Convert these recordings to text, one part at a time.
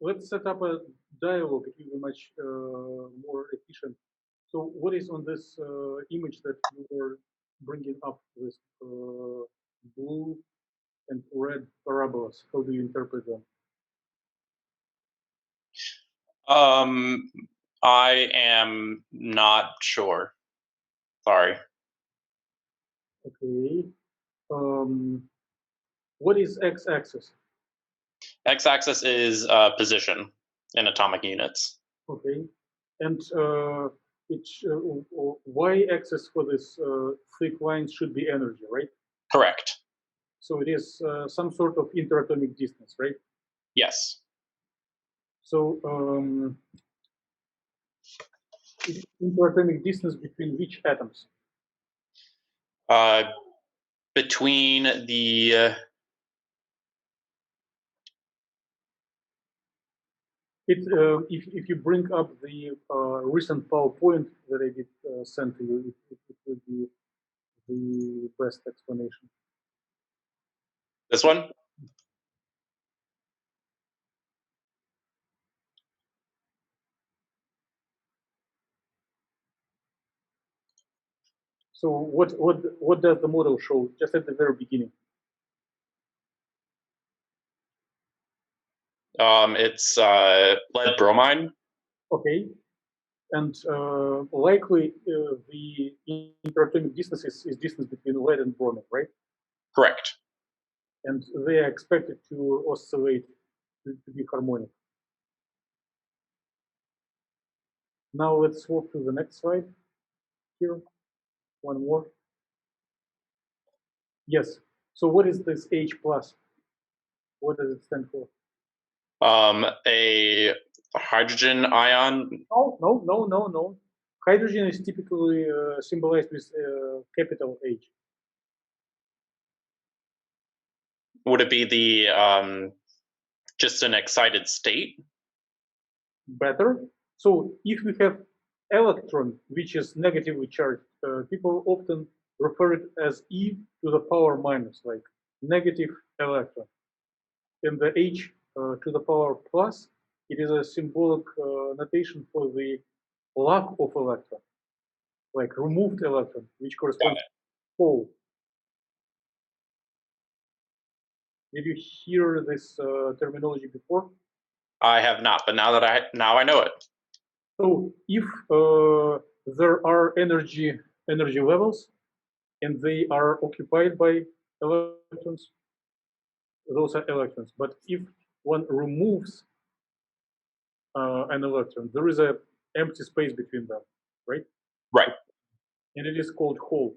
Let's set up a dialogue. It will be much more efficient. So what is on this image that you were bringing up with blue and red parabolas? How do you interpret them? I am not sure. Sorry. Okay. What is x-axis? X-axis is position in atomic units. Okay. And y-axis for this thick lines should be energy, right? Correct. So it is some sort of interatomic distance, right? Yes. So it is interatomic distance between which atoms? Between the if you bring up the recent PowerPoint that I did send to you, it will be the best explanation. this one? So what does the model show just at the very beginning? It's lead bromide. Okay, and likely the interatomic distance is distance between lead and bromine, right? Correct. And they are expected to oscillate to be harmonic. Now let's walk to the next slide. Here, one more. Yes. So what is this H plus? What does it stand for? A hydrogen ion. No. Hydrogen is typically symbolized with capital H. Would it be the just an excited state? Better. So if we have electron, which is negatively charged, people often refer it as E to the power minus, like negative electron. And the H to the power plus, it is a symbolic notation for the lack of electron, like removed electron, which corresponds to hole. Did you hear this terminology before? I have not, but now I know it. So if there are energy levels and they are occupied by electrons, those are electrons. But if one removes an electron, there is an empty space between them, right? Right. And it is called hole.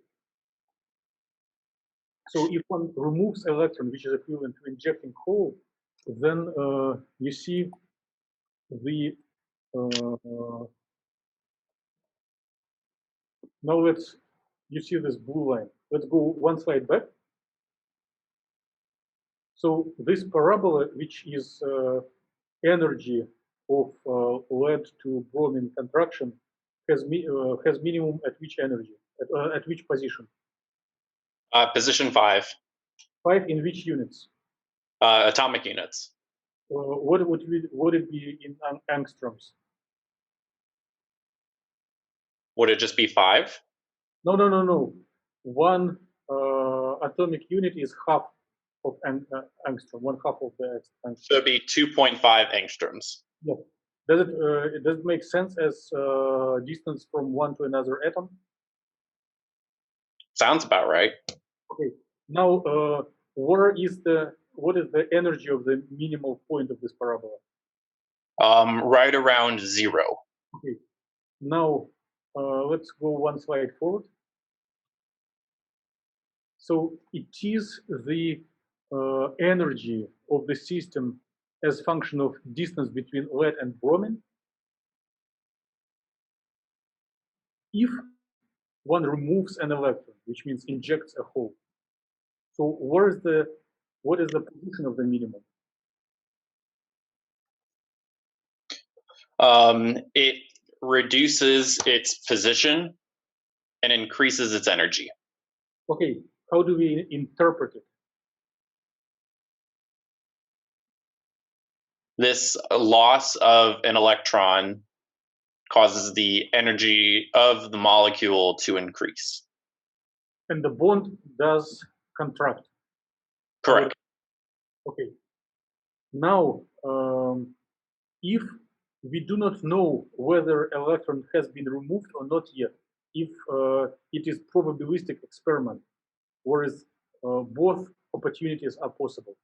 So if one removes electron, which is equivalent to injecting hole, then you see the now you see this blue line. Let's go one slide back. So this parabola, which is energy of lead to bromine contraction, has minimum at which energy? At which position? Position 5. 5 in which units? Atomic units. What would it be in angstroms? Would it just be 5? No. One atomic unit is half of angstrom, one half of the angstrom. So it'd be 2.5 angstroms. Yeah. Does it make sense as distance from one to another atom? Sounds about right. Okay. Now, what is the energy of the minimal point of this parabola? Right around 0. Okay. Now, let's go one slide forward. So it is the energy of the system as function of distance between lead and bromine. If one removes an electron, which means injects a hole, so what is the position of the minimum? It reduces its position and increases its energy. Okay, how do we interpret it? This loss of an electron causes the energy of the molecule to increase. And the bond does contract. Correct. Okay. Now, if we do not know whether electron has been removed or not yet, if it is probabilistic experiment, whereas both opportunities are possible,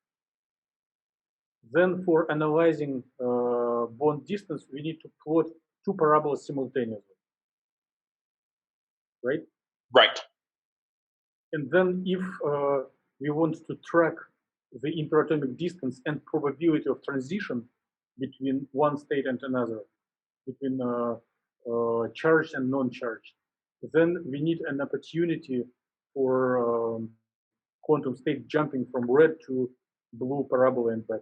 then for analyzing bond distance, we need to plot two parabolas simultaneously, right? Right. And then if we want to track the interatomic distance and probability of transition between one state and another, between charged and non-charged, then we need an opportunity for quantum state jumping from red to blue parabola and back.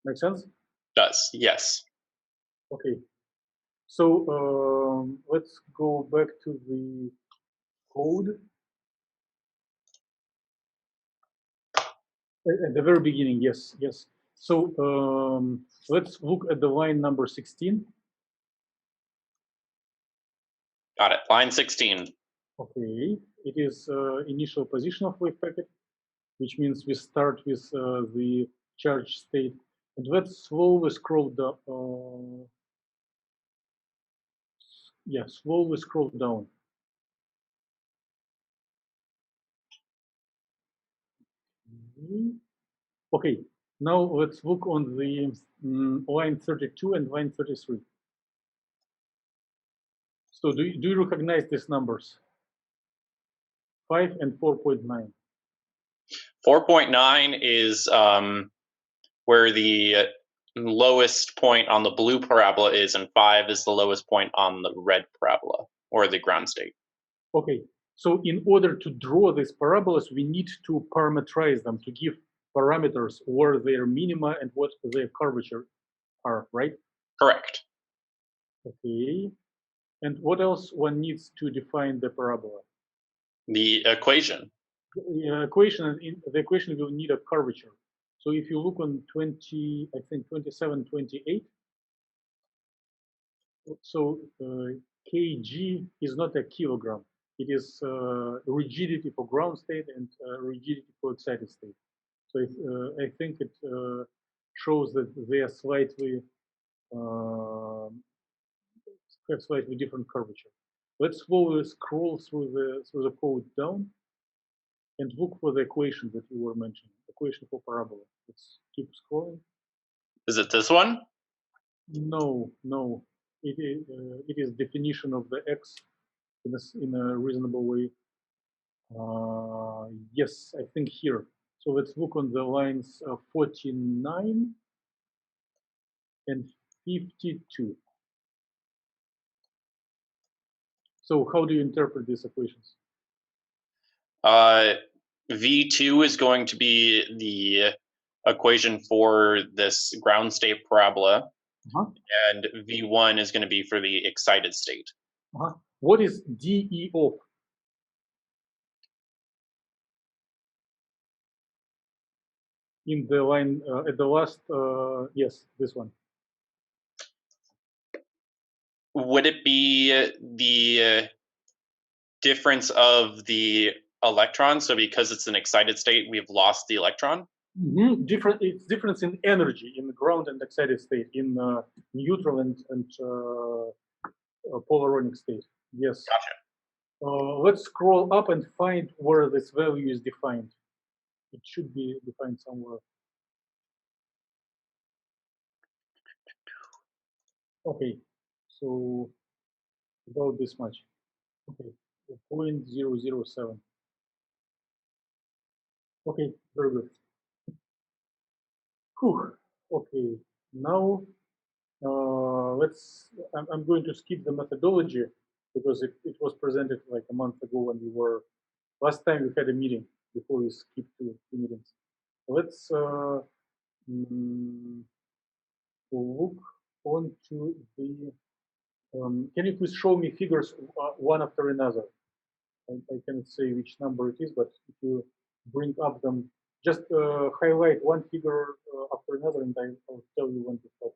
Make sense? Does, yes. Okay. So let's go back to the code. At the very beginning, yes, yes. So let's look at the line number 16. Got it. Line 16. Okay, it is initial position of wave packet, which means we start with the charge state. And let's slowly scroll down. Yeah, slowly scroll down. Okay, now let's look on the line 32 and line 33. So do you recognize these numbers? 5 and 4.9. 4.9 is where the lowest point on the blue parabola is, and 5 is the lowest point on the red parabola, or the ground state. Okay, so in order to draw these parabolas, we need to parameterize them to give parameters where their minima and what their curvature are, right? Correct. Okay, and what else one needs to define the parabola? The equation. The equation will need a curvature. So if you look on 20, I think 27, 28, so kg is not a kilogram. It is rigidity for ground state and rigidity for excited state. So I think it shows that they are slightly have slightly different curvature. Let's slowly scroll through the code down and look for the equation that you were mentioning, equation for parabola. Let's keep scrolling. Is it this one? No, no. It is definition of the x in a reasonable way. Yes, I think here. So let's look on the lines 49 and 52. So how do you interpret these equations? V2 is going to be the equation for this ground state parabola, and V1 is going to be for the excited state. What is dE of? In the line at the last, yes, this one. Would it be the difference of the electron? So because it's an excited state, we've lost the electron? It's difference in energy in the ground and excited state, in neutral and polaronic state. Yes. Gotcha. Let's scroll up and find where this value is defined. It should be defined somewhere. Okay, so about this much. Okay, 0.007. Okay, very good. Whew. Okay, now I'm going to skip the methodology because it was presented like a month ago when we were, last time we had a meeting before we skipped to meetings. Let's look onto the, can you please show me figures one after another? I cannot say which number it is, but if you bring up them Just highlight one figure after another, and I'll tell you when to stop.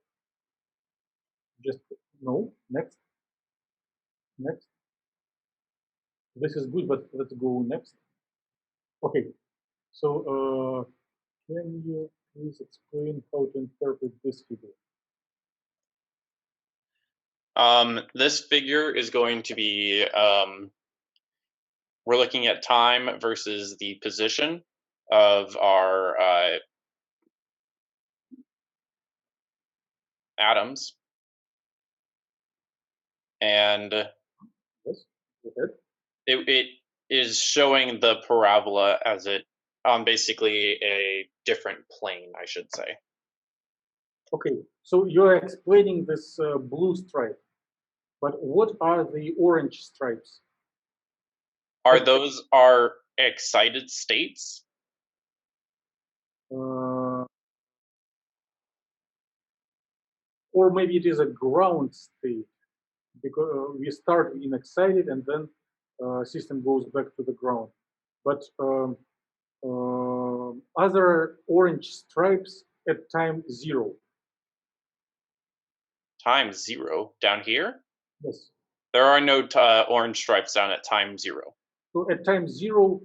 Just no. Next. Next. This is good, but let's go next. Okay. So can you please explain how to interpret this figure? This figure is going to be, we're looking at time versus the position of our atoms. And Yes, go ahead. it is showing the parabola as it on basically a different plane, I should say. Okay, so you're explaining this blue stripe, but what are the orange stripes? Are those our excited states? Or maybe it is a ground state, because we start in excited and then system goes back to the ground. But other orange stripes at time 0. Time 0 down here? Yes. There are no orange stripes down at time 0. So at time 0,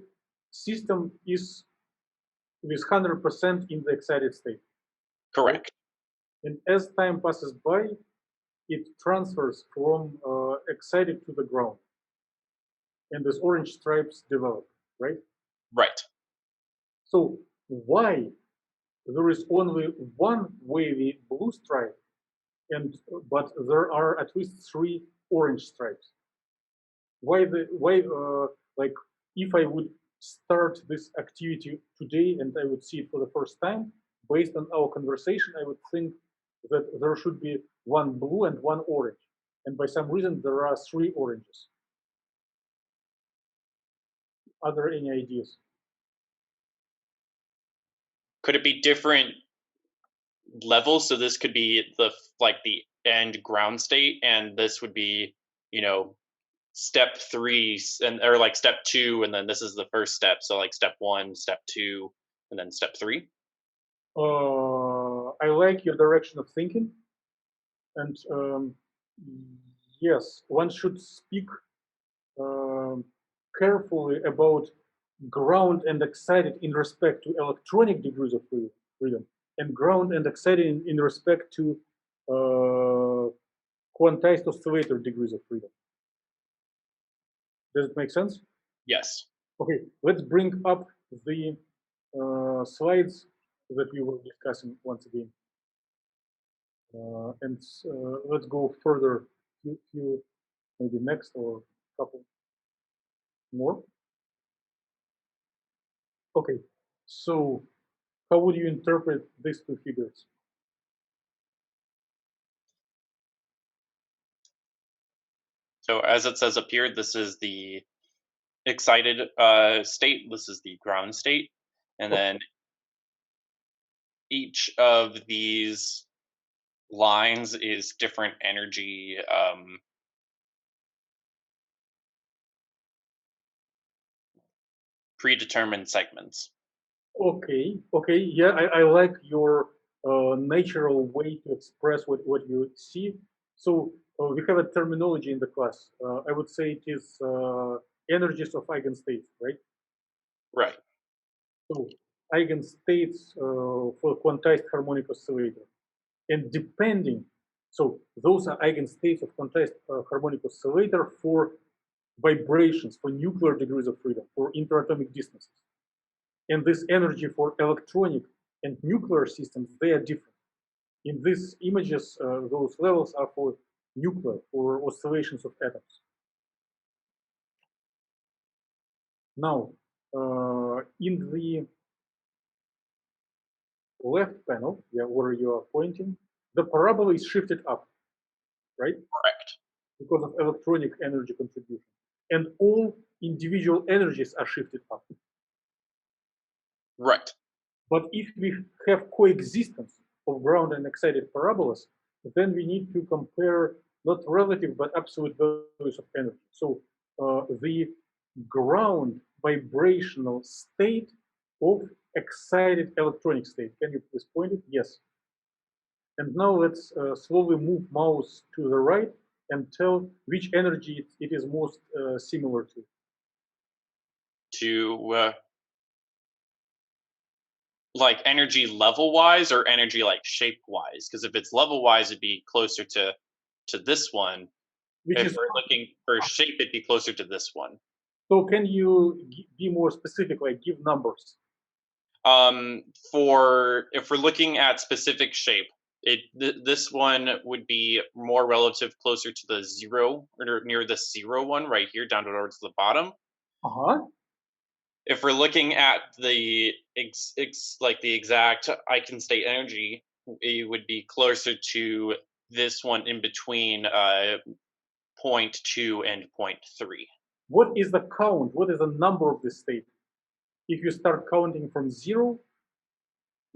system is with 100% in the excited state. Correct. And as time passes by, it transfers from excited to the ground. And these orange stripes develop, right? Right. So why there is only one wavy blue stripe, but there are at least 3 orange stripes? Why like if I would start this activity today and I would see it for the first time, based on our conversation, I would think that there should be one blue and one orange. And by some reason, there are 3 oranges. Are there any ideas? Could it be different levels? So this could be the end ground state, and this would be, step 3 or like step 2, and then this is the first step. So like step 1, step 2, and then step 3. I like your direction of thinking, and yes, one should speak carefully about ground and excited in respect to electronic degrees of freedom, and ground and excited in respect to quantized oscillator degrees of freedom. Does it make sense? Yes. Okay, let's bring up the slides that we were discussing once again. And let's go further, few maybe next or couple more. Okay, so how would you interpret these 2 figures? So as it says up here, this is the excited state. This is the ground state. And then each of these lines is different energy predetermined segments. Okay, yeah, I like your natural way to express what you see. So we have a terminology in the class. I would say it is energies of eigenstates, right? Right. So eigenstates for quantized harmonic oscillator. And depending, so those are eigenstates of quantized harmonic oscillator for vibrations, for nuclear degrees of freedom, for interatomic distances. And this energy for electronic and nuclear systems, they are different. In these images, those levels are for nuclear, for oscillations of atoms. Now, in the left panel, yeah, where you are pointing, the parabola is shifted up, right? Correct. Because of electronic energy contribution. And all individual energies are shifted up. Right. But if we have coexistence of ground and excited parabolas, then we need to compare not relative but absolute values of energy. So the ground vibrational state of excited electronic state. Can you please point it? Yes. And now let's slowly move mouse to the right and tell which energy it is most similar to. To like energy level wise or energy like shape wise? Because if it's level wise, it'd be closer to this one. Which If is we're looking for shape, it'd be closer to this one. so. Can you be more specific? Like give numbers. For if we're looking at specific shape, this one would be more relative closer to the 0 or near the 0 one right here down towards the bottom. If we're looking at the like the exact eigenstate energy, it would be closer to this one in between 0.2 and 0.3. What is the count? What is the number of this state? If you start counting from 0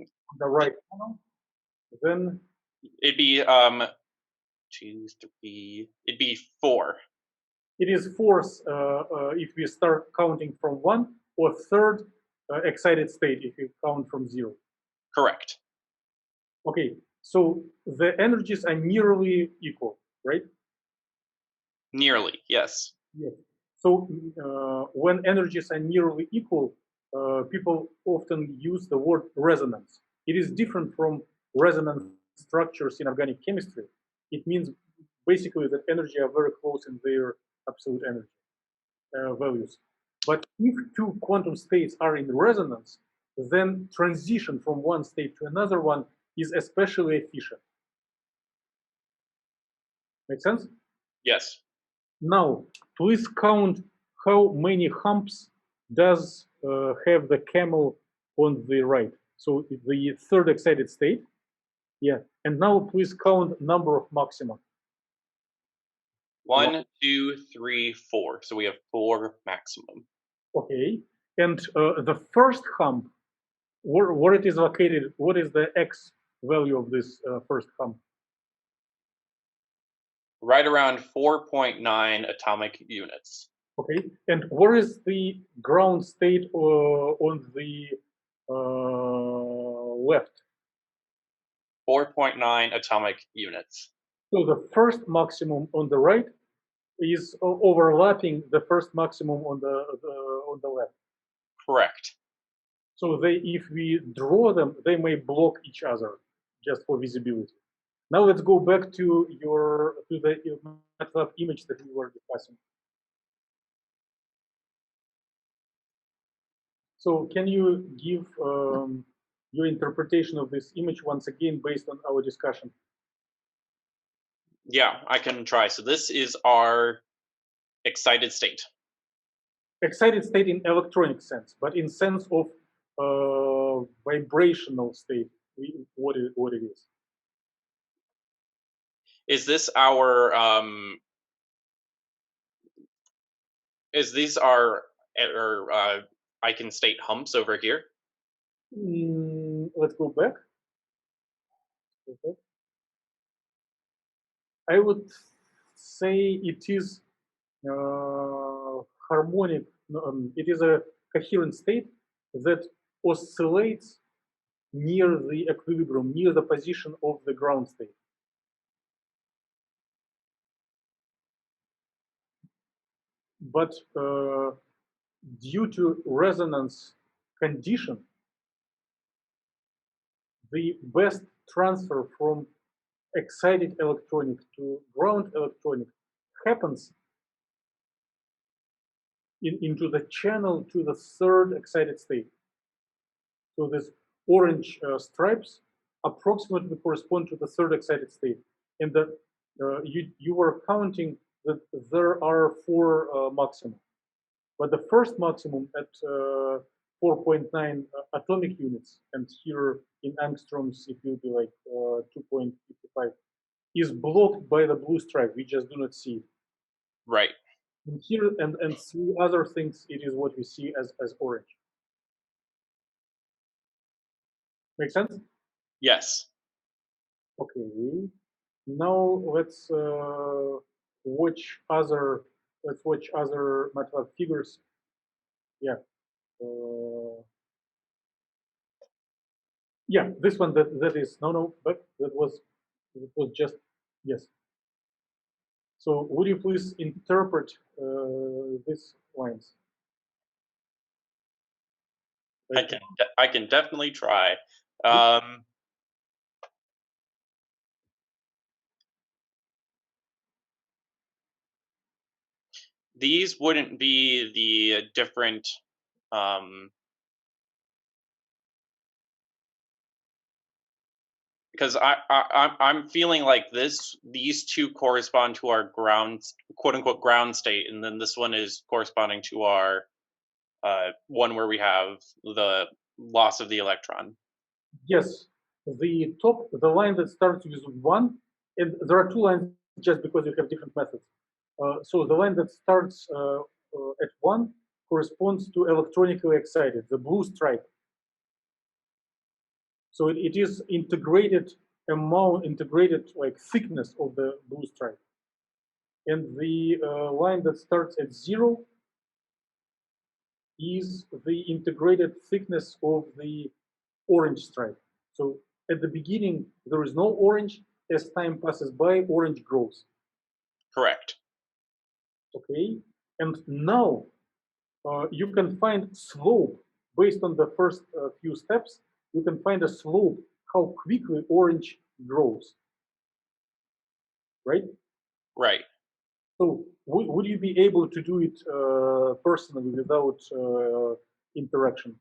on the right panel, then it'd be 2, 3. It'd be 4. It is fourth if we start counting from 1, or third excited state if you count from 0. Correct. Okay, so the energies are nearly equal, right? Nearly, yes. Yes. So when energies are nearly equal, people often use the word resonance. It is different from resonance structures in organic chemistry. It means basically that energy are very close in their absolute energy values. But if two quantum states are in resonance, then transition from one state to another one is especially efficient. Make sense? Yes. Now, please count how many humps does have the camel on the right. So the third excited state. Yeah. And now please count number of maxima. 1, 2, 3, 4. So we have 4 maximum. Okay. And the first hump, where it is located, what is the x value of this first hump? Right around 4.9 atomic units. Okay. And where is the ground state on the left? 4.9 atomic units. So the first maximum on the right is overlapping the first maximum on the left. Correct. So if we draw them, they may block each other just for visibility. Now let's go back to the MATLAB image that we were discussing. So can you give your interpretation of this image once again based on our discussion? Yeah, I can try. So this is our excited state. Excited state in electronic sense, but in sense of vibrational state, what it is. Is this our is these our eigenstate humps over here? Let's go back. Okay. I would say it is harmonic. It is a coherent state that oscillates near the equilibrium, near the position of the ground state. But due to resonance condition, the best transfer from excited electronic to ground electronic happens into the channel to the third excited state. So this orange stripes approximately correspond to the third excited state. And you were counting that there are 4 maxima. But the first maximum at 4.9 atomic units, and here in angstroms it will be like 2.55, is blocked by the blue stripe. We just do not see it. Right. And here and 3 other things, it is what we see as orange. Make sense? Yes. Okay. Now let's watch other MATLAB figures. Yeah. Yeah, this one that is no, but that was just yes. So would you please interpret these lines? I can definitely try. These wouldn't be the different because I'm feeling like these two correspond to our ground, quote unquote, ground state, and then this one is corresponding to our one where we have the loss of the electron. Yes, the line that starts with 1, and there are 2 lines just because you have different methods. So the line that starts at 1 corresponds to electronically excited, the blue stripe. So it is integrated amount, integrated like thickness of the blue stripe. And the line that starts at 0 is the integrated thickness of the orange stripe. So at the beginning, there is no orange. As time passes by, orange grows. Correct. Okay, and now you can find slope based on the first few steps. You can find a slope how quickly orange grows, right? Right. So would you be able to do it personally without interaction?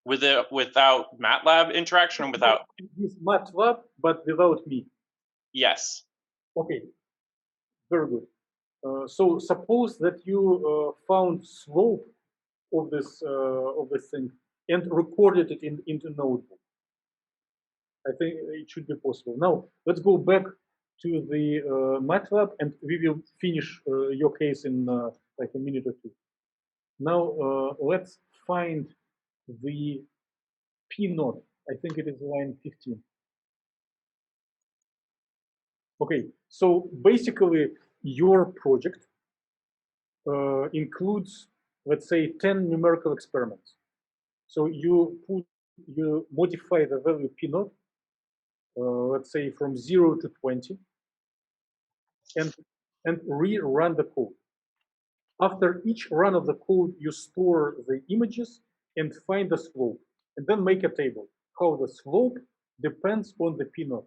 Without MATLAB interaction, or without? With MATLAB, but without me. Yes. Okay, very good. So suppose that you found slope of this thing and recorded it into notebook. I think it should be possible. Now let's go back to the MATLAB, and we will finish your case in like a minute or two. Now let's find the P naught. I think it is line 15. Okay, so basically your project includes, let's say, 10 numerical experiments. So you modify the value P naught, let's say from 0 to 20, and rerun the code. After each run of the code, you store the images and find the slope, and then make a table how the slope depends on the P naught.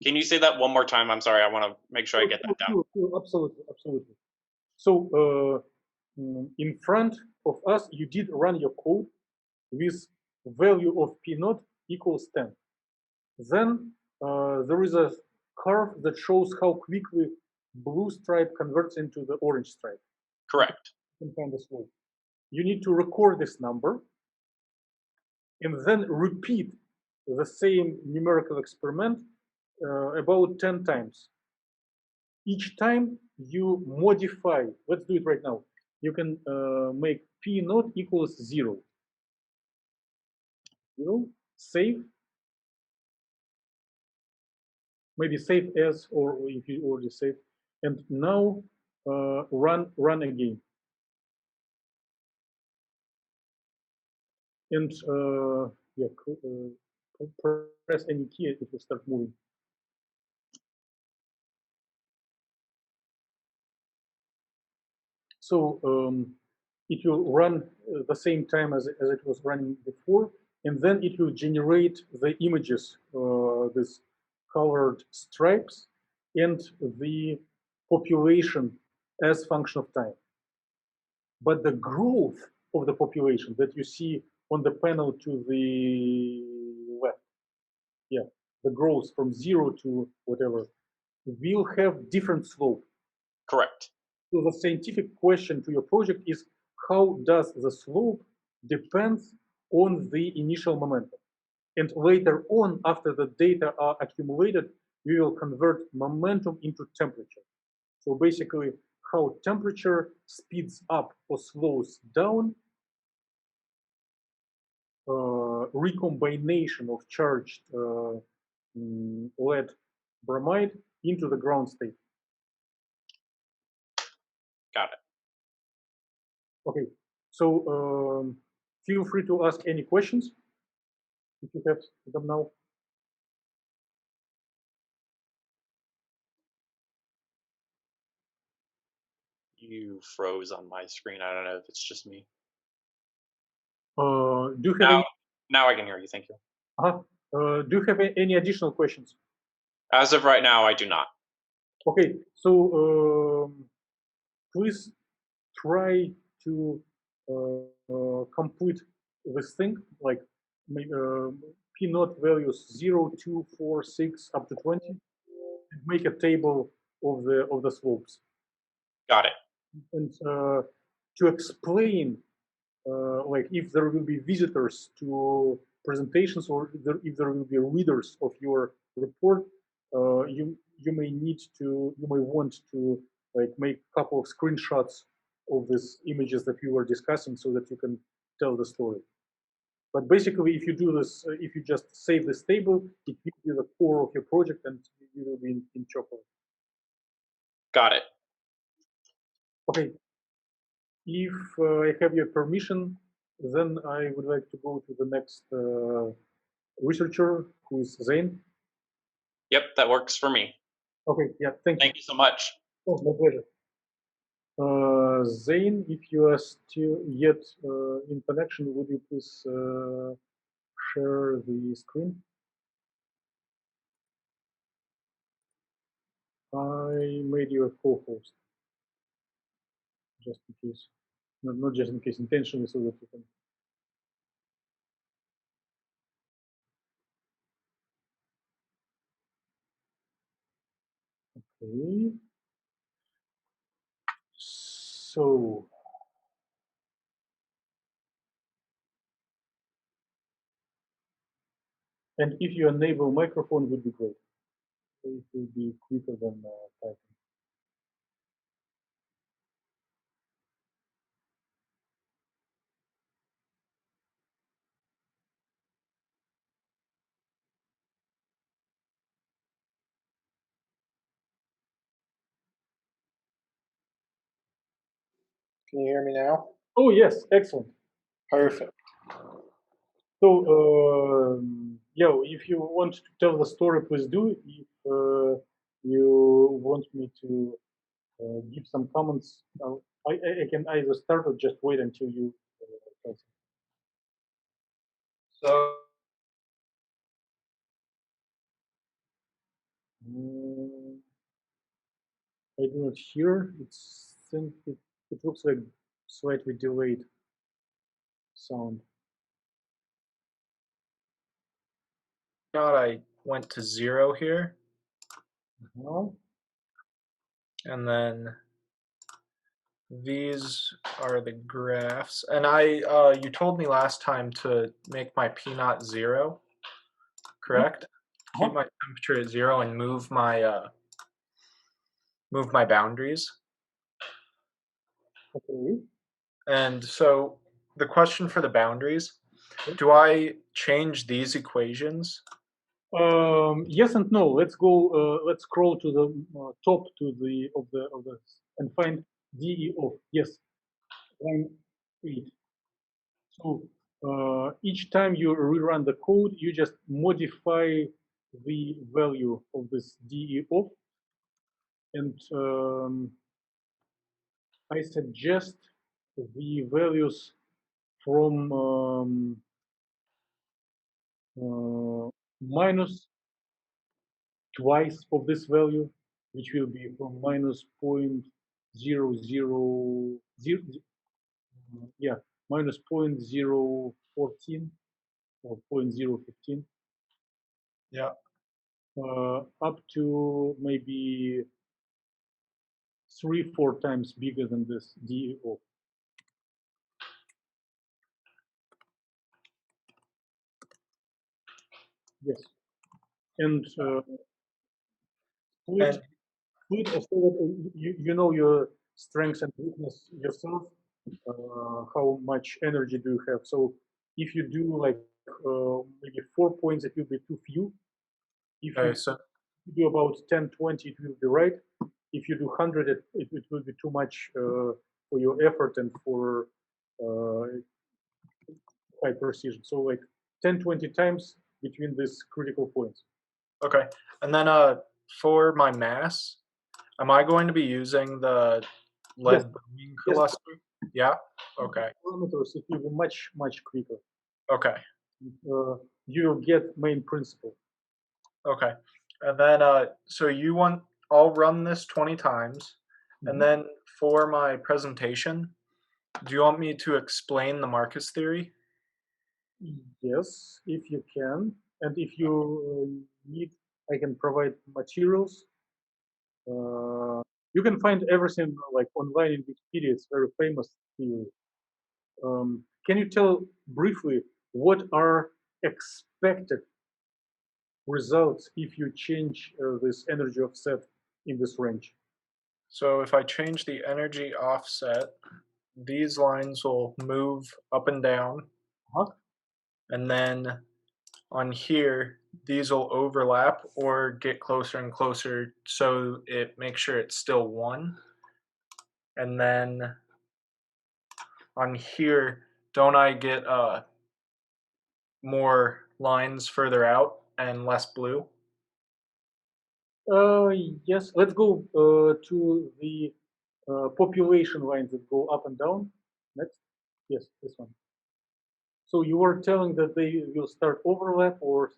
Can you say that one more time? I'm sorry. I want to make sure I get that down. Absolutely, absolutely. So in front of us, you did run your code with value of P naught equals 10. Then there is a curve that shows how quickly blue stripe converts into the orange stripe. Correct. You can find the slope. You need to record this number and then repeat the same numerical experiment about 10 times. Each time you modify, let's do it right now. You can make P naught equals 0. 0, save, maybe save as, or if you already saved, and now run again. And yeah, press any key, it will start moving. So it will run the same time as it was running before, and then it will generate the images, these colored stripes, and the population as function of time. But the growth of the population that you see on the panel to the left, yeah, the growth from 0 to whatever, will have different slope. Correct. So the scientific question to your project is, how does the slope depends on the initial momentum? And later on, after the data are accumulated, we will convert momentum into temperature. So basically, how temperature speeds up or slows down recombination of charged lead bromide into the ground state. Got it. Okay, so feel free to ask any questions if you have them now. You froze on my screen. I don't know if it's just me. Do you have now I can hear you. Thank you. Do you have any additional questions? As of right now, I do not. Okay, so please try to complete this thing, like p-naught values 0, 2, 4, 6 up to 20, and make a table of the slopes. Got it. And to explain, like if there will be visitors to presentations or if there will be readers of your report, you may want to like make a couple of screenshots of these images that we were discussing so that you can tell the story. But basically, if you do this, if you just save this table, it will be the core of your project and you will be in chocolate. Got it. Okay. If I have your permission, then I would like to go to the next researcher, who is Zane. Yep, that works for me. Okay, yeah, thank you. Thank you so much. Oh, my pleasure. Zane, if you are still yet in connection, would you please share the screen? I made you a co-host, just in case. Not just in case, intentionally, so that you can. Okay. So. And if you enable microphone, would be great. It will be quicker than typing. Can you hear me now? Oh yes, excellent. Perfect. So yeah, if you want to tell the story, please do. If you want me to give some comments, I can either start or just wait until you. So I do not hear. It looks like slightly delayed sound. God, I went to 0 here, and then these are the graphs. And you told me last time to make my p-naught 0, correct? Keep my temperature at 0 and move my boundaries. Okay. And so the question for the boundaries, do I change these equations? Yes and no. Let's go. Let's scroll to the top to the and find DE of yes, line 8. So each time you rerun the code, you just modify the value of this DE of, and I suggest the values from minus twice of this value, which will be from minus 0.000, yeah, minus 0.014 or 0.015. Yeah. Up to maybe 3-4 times bigger than this DEO. Yes. And split so that you know your strengths and weakness yourself, how much energy do you have. So if you do like maybe 4 points, it will be too few. If you do about 10, 20, it will be right. If you do 100, it will be too much for your effort and for high precision. So like 10, 20 times between these critical points. Okay. And then for my mass, am I going to be using the lead bromine Yes. cluster? Yeah? Okay. Parameters, it will be much, much quicker. Okay. You will get main principle. Okay. And then so I'll run this 20 times. And then for my presentation, do you want me to explain the Marcus theory? Yes, if you can. And if you need, I can provide materials. You can find everything like online in Wikipedia. It's very famous theory. Can you tell briefly what are expected results if you change this energy offset in this range? So if I change the energy offset, these lines will move up and down. And then on here, these will overlap or get closer and closer, so it makes sure it's still 1. And then on here, don't I get more lines further out and less blue? Yes, let's go to the population lines that go up and down. Next. Yes, this one. So you were telling that they will start overlap or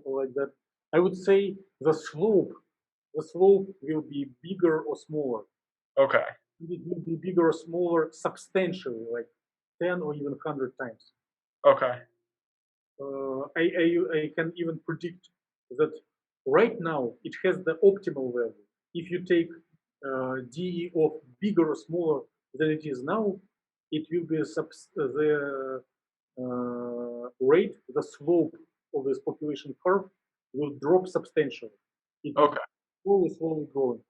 like that. I would say the slope will be bigger or smaller. Okay. It will be bigger or smaller substantially, like 10 or even 100 times. Okay. I can even predict that right now it has the optimal value. If you take DE of bigger or smaller than it is now, it will be the rate, the slope of this population curve will drop substantially. It will slowly growing.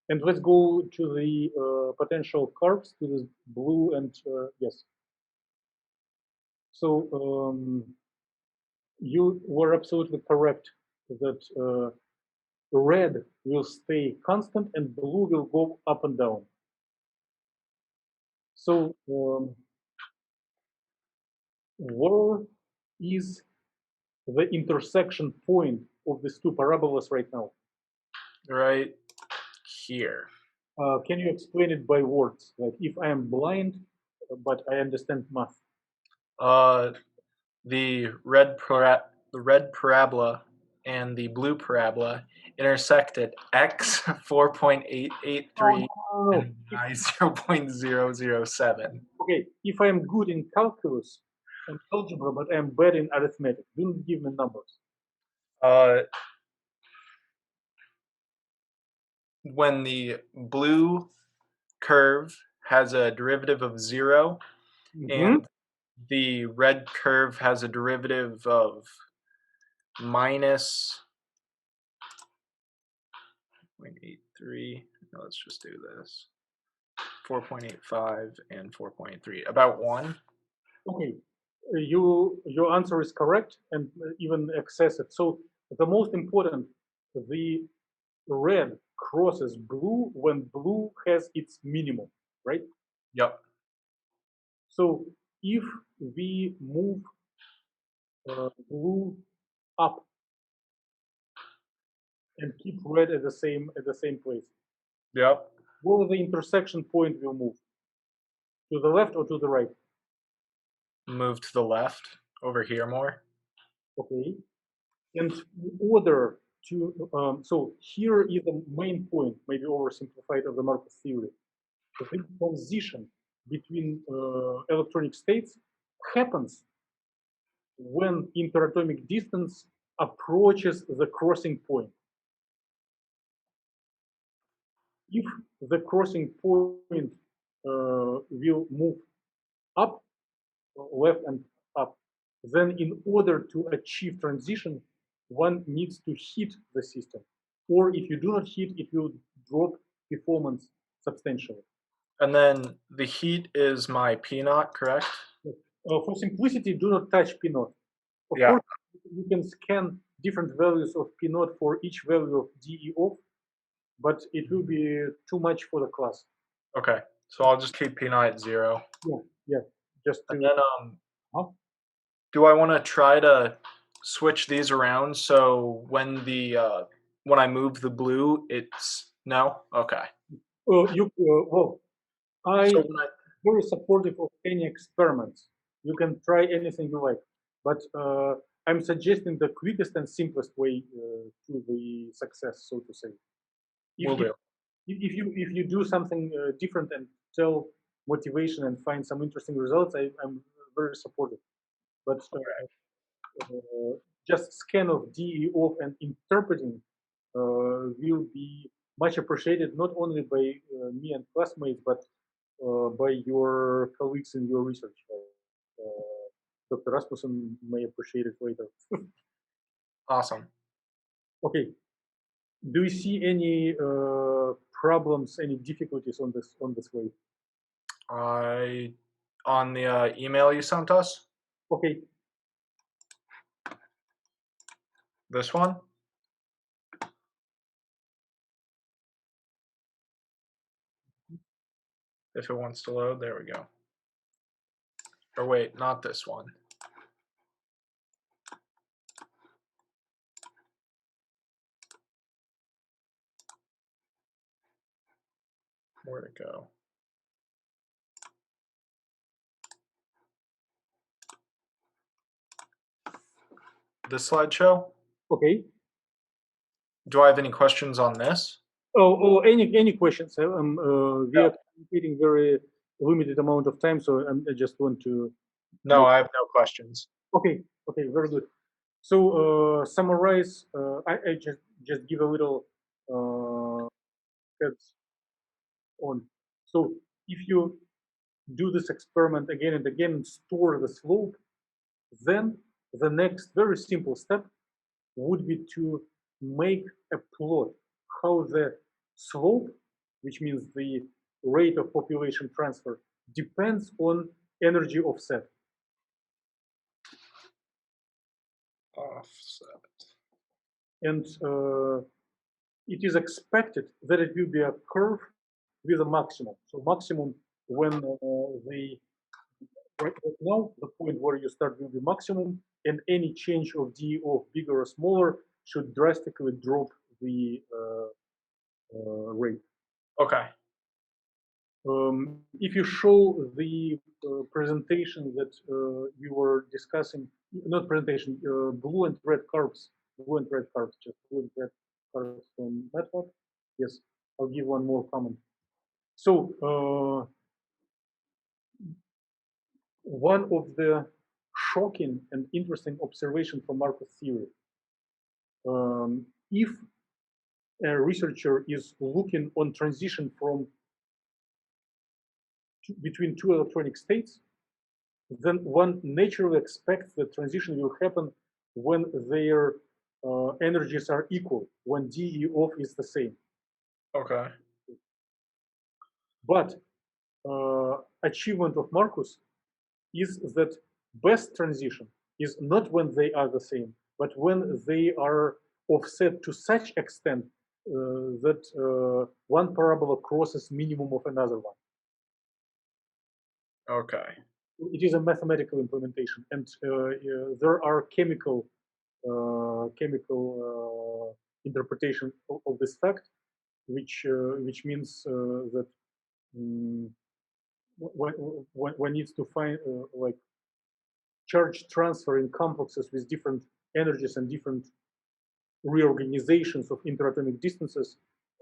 And let's go to the potential curves, to this blue and yes. So you were absolutely correct that red will stay constant and blue will go up and down. So where is the intersection point of these two parabolas right now? Right here. Can you explain it by words? Like if I am blind, but I understand math. The red parabola and the blue parabola intersect at x 4.883 and y 0.007. Okay, if I am good in calculus and algebra, but I am bad in arithmetic, don't give me numbers. When the blue curve has a derivative of 0 and the red curve has a derivative of minus 0.83. Let's just do this. 4.85 and 4.3. About 1. Okay, your answer is correct and even excessive. So the most important, the red crosses blue when blue has its minimum, right? Yep. So if we move blue up and keep red at the same place, Yep. where the intersection point will move? To the left or to the right? Move to the left over here more. Okay. And in order to, so here is the main point, maybe oversimplified, of the Marcus theory. The transition between electronic states happens when interatomic distance approaches the crossing point. If the crossing point will move up, left and up, then in order to achieve transition, one needs to hit the system. Or if you do not hit, it will drop performance substantially. And then the heat is my P naught, correct? For simplicity, do not touch P naught. Of Yeah. course, you can scan different values of P naught for each value of DE off, but it will be too much for the class. Okay. So I'll just keep P naught at 0. Yeah. Just to. And then do I want to try to switch these around so when when I move the blue, it's no? Okay. Well, So I'm when I very supportive of any experiments. You can try anything you like, but I'm suggesting the quickest and simplest way to the success, so to say. will do. If you do something different and tell motivation and find some interesting results, I'm very supportive. But just scan of DE off and interpreting will be much appreciated not only by me and classmates, but by your colleagues in your research. Dr. Rasmussen may appreciate it later. Awesome. Okay. Do you see any problems, any difficulties on this way? On the email you sent us, Okay. this one. If it wants to load, there we go. Or wait, not this one. Where'd it go? This slideshow? Okay. Do I have any questions on this? Oh, any questions? We are communicating very limited amount of time, so I just want to. No, I have no questions. Okay. Okay. Very good. So summarize. I just give a little heads on. So if you do this experiment again and again and store the slope, then the next very simple step would be to make a plot how the slope, which means the rate of population transfer, depends on energy offset. Offset. And it is expected that it will be a curve with a maximum. So maximum when right now, the point where you start will be maximum, and any change of D of bigger or smaller should drastically drop the rate. Okay. If you show the presentation that we were discussing, not presentation, blue and red curves, just blue and red curves from MATLAB. Yes, I'll give one more comment. So one of the shocking and interesting observation from Markov theory, if a researcher is looking on transition from between two electronic states, then one naturally expects the transition will happen when their energies are equal, when DE off is the same. Okay. But achievement of Marcus is that best transition is not when they are the same, but when they are offset to such extent that one parabola crosses minimum of another one. Okay. It is a mathematical implementation, and there are chemical interpretation of this fact, which means that one needs to find like charge transfer in complexes with different energies and different reorganizations of interatomic distances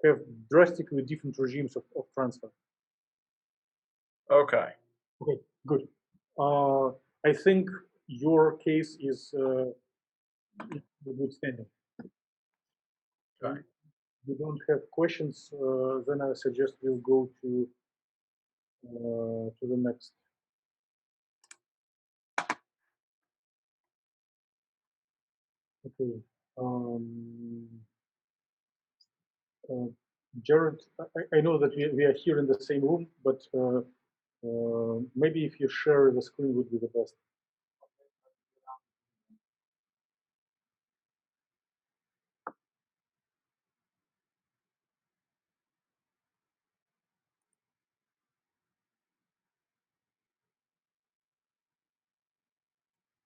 have drastically different regimes of transfer. Okay. Okay, good. I think your case is good standing. Okay. If you don't have questions, then I suggest we'll go to the next. Okay. Jared, I know that we are here in the same room, but maybe if you share the screen would be the best.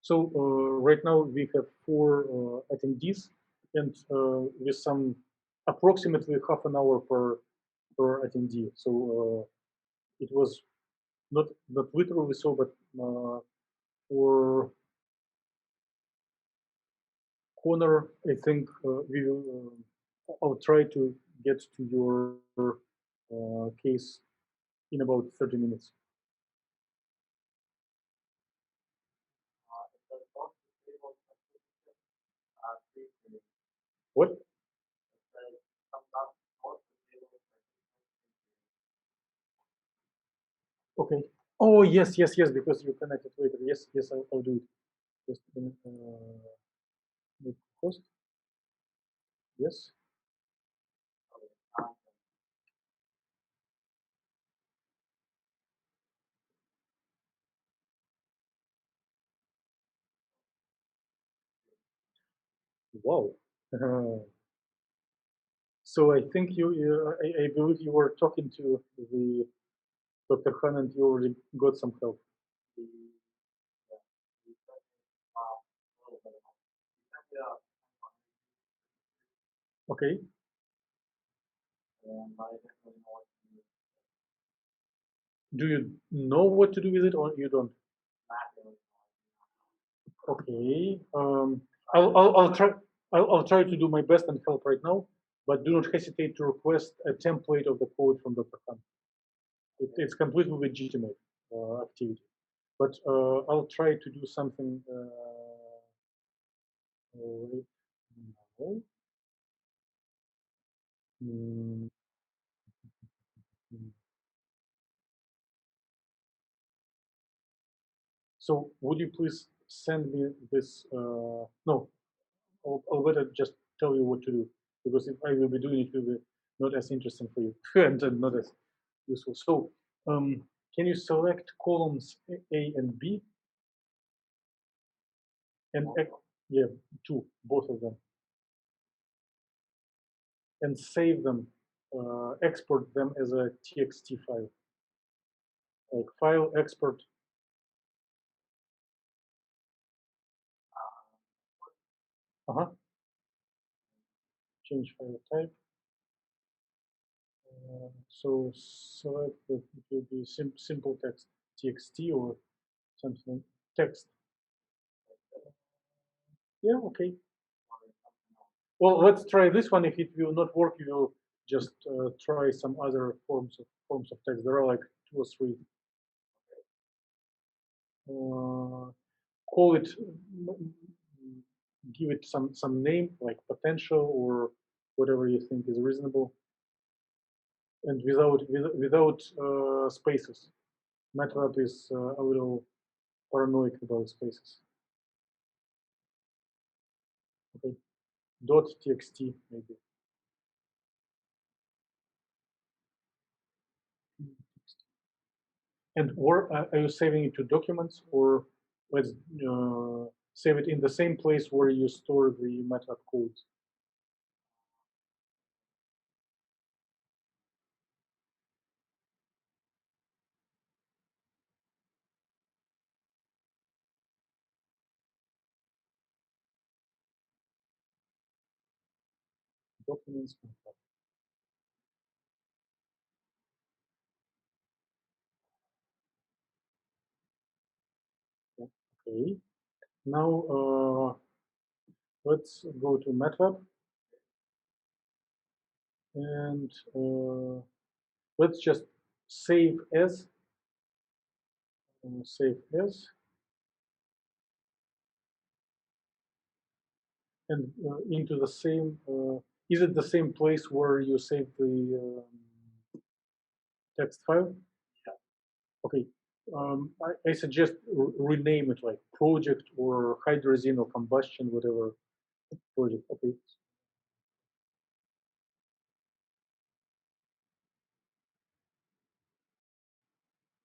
So right now we have 4 attendees, and with some approximately half an hour per attendee. So it was not literally so, but for Connor, I think we will. I'll try to get to your case in about 30 minutes. What? Okay. Oh yes, yes, yes. Because you connected later. Yes, yes. I'll do it. Just make host. Yes. Wow. So I think I believe you were talking to the Dr. Han, and you already got some help. Okay. Do you know what to do with it, or you don't? Okay. I'll try. I'll try to do my best and help right now, but do not hesitate to request a template of the code from Dr. Han. It's completely legitimate activity, but I'll try to do something right now. Mm, mm. So would you please send me this? No, I'll better just tell you what to do, because if I will be doing it, it will be not as interesting for you and not as useful. So can you select columns A and B and yeah, both of them, and save them, export them as a TXT file, like file export. Change file type. So select that it will be simple text, TXT or something, text. Yeah, okay. Well, let's try this one. If it will not work, you will just try some other forms of text. There are like 2 or 3. Call it, give it some name like potential or whatever you think is reasonable, and without spaces. MATLAB is a little paranoid about spaces. Okay, .txt maybe. And or are you saving it to documents, or let's save it in the same place where you store the MATLAB code? Documents. Okay. Now let's go to MATLAB, and let's just save as. Save as. And into the same. Is it the same place where you save the text file? Okay. I suggest rename it like project or hydrazine or combustion, whatever project. Okay.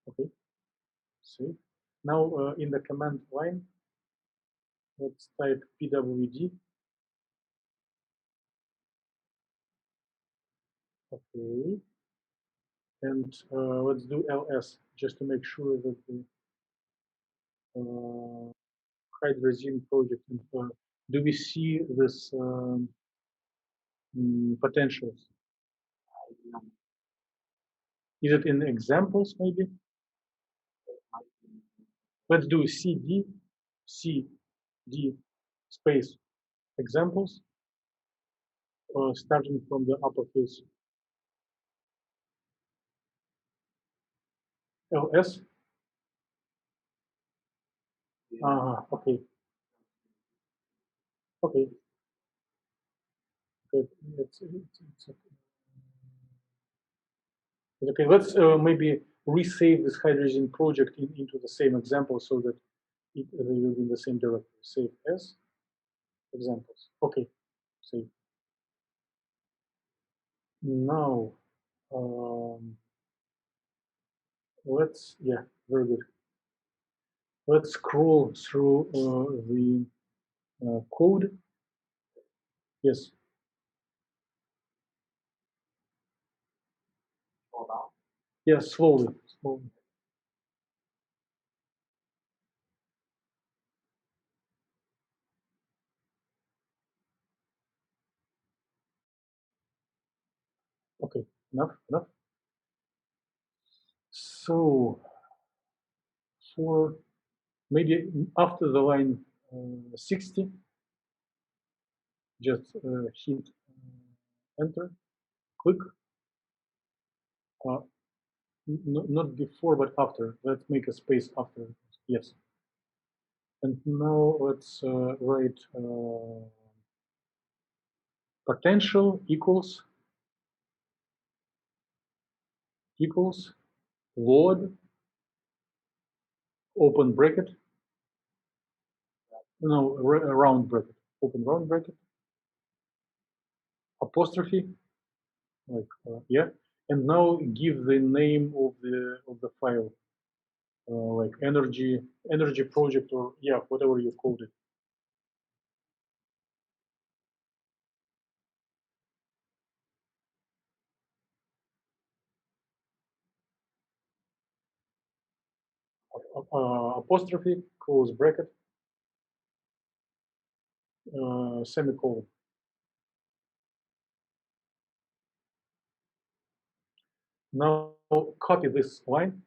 Okay. Save. Now in the command line, let's type pwd. Okay. And let's do ls just to make sure that the hydrazine project. And, do we see this potentials? Is it in examples maybe? Let's do CD space examples, starting from the uppercase LS. Okay. Okay. Okay. It's okay. Let's maybe resave this hydrazine project into the same example so that they will be in the same directory. Save as examples. Okay. Save. Now, let's, yeah, very good. Let's scroll through the code. Yes. Yes, slowly. Okay, enough. So, for maybe after the line 60, just hit enter, click. Not before, but after. Let's make a space after. Yes. And now let's write potential equals load, open bracket, no, round bracket, open round bracket, apostrophe, like yeah, and now give the name of the file, like energy project, or yeah, whatever you called it. Apostrophe, close bracket, semicolon. Now copy this line,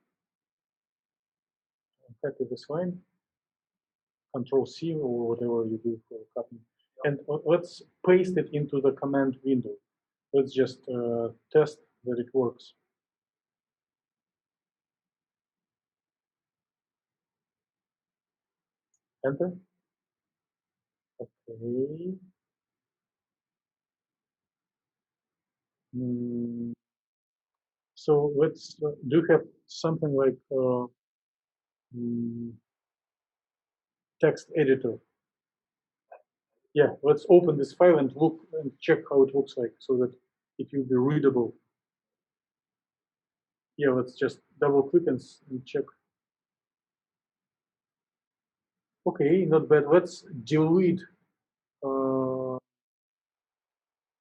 Control C or whatever you do for copying, and let's paste it into the command window. Let's just test that it works. Enter. Okay. So let's do have something like text editor. Yeah, let's open this file and look and check how it looks like so that it will be readable. Yeah, let's just double click and check. Okay, not bad. Let's delete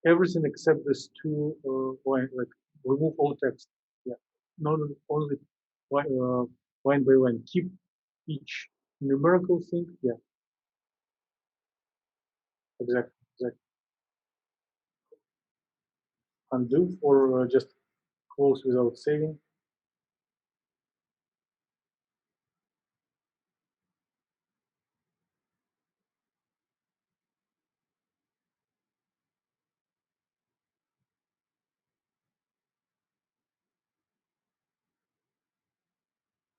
everything except this two line, like remove all text. Yeah, not only line by line. Keep each numerical thing. Yeah, exactly. Undo or just close without saving.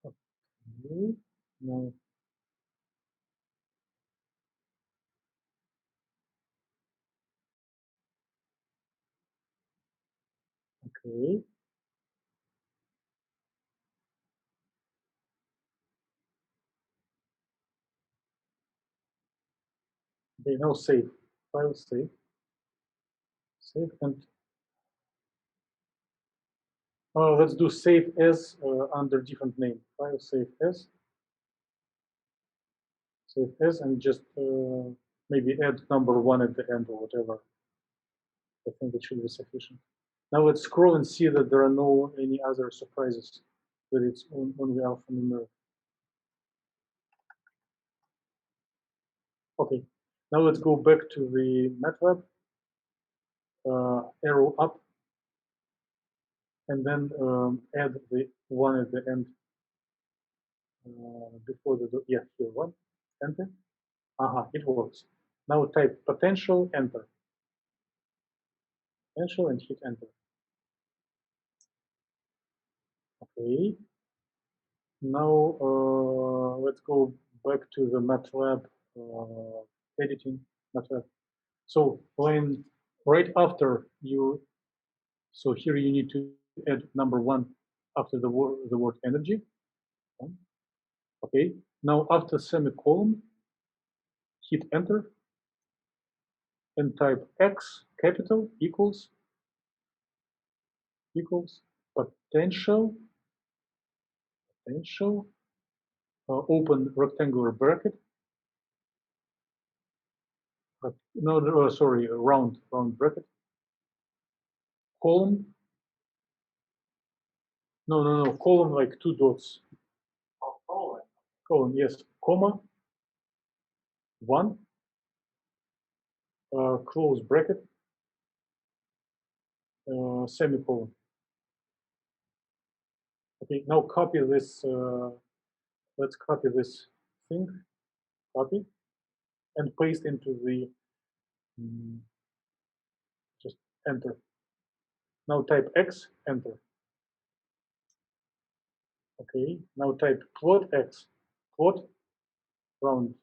Okay. No. Okay. Okay, now save. File save. Save and let's do save as under different name. File save as. Save as and just maybe add number 1 at the end or whatever. I think it should be sufficient. Now let's scroll and see that there are no any other surprises, that it's only alphanumeric. Okay, now let's go back to the MATLAB, arrow up, and then add the one at the end before the, yeah, here one, enter. Aha, it works. Now type potential, enter. Potential and hit enter. Okay. Now let's go back to the MATLAB editing MATLAB. So when right after you, so here you need to add number one after the word energy. Okay. Now after semicolon, hit enter and type X capital equals potential open rectangular bracket. No, sorry, round bracket. Column. No, column like two dots. Oh, column, yes, comma, one, close bracket, semicolon. Okay, now copy this, let's copy this thing, copy, and paste into the, just enter. Now type X, enter. Okay, now type plot X, plot, round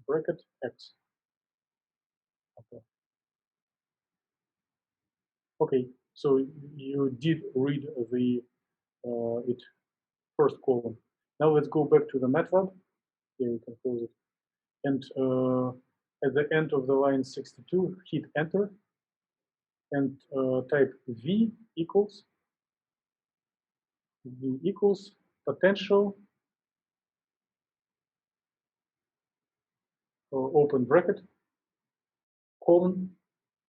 bracket X. Okay. Okay, so you did read the it first column. Now let's go back to the MATLAB. Here we can close it. And at the end of the line 62, hit enter and type V equals potential open bracket colon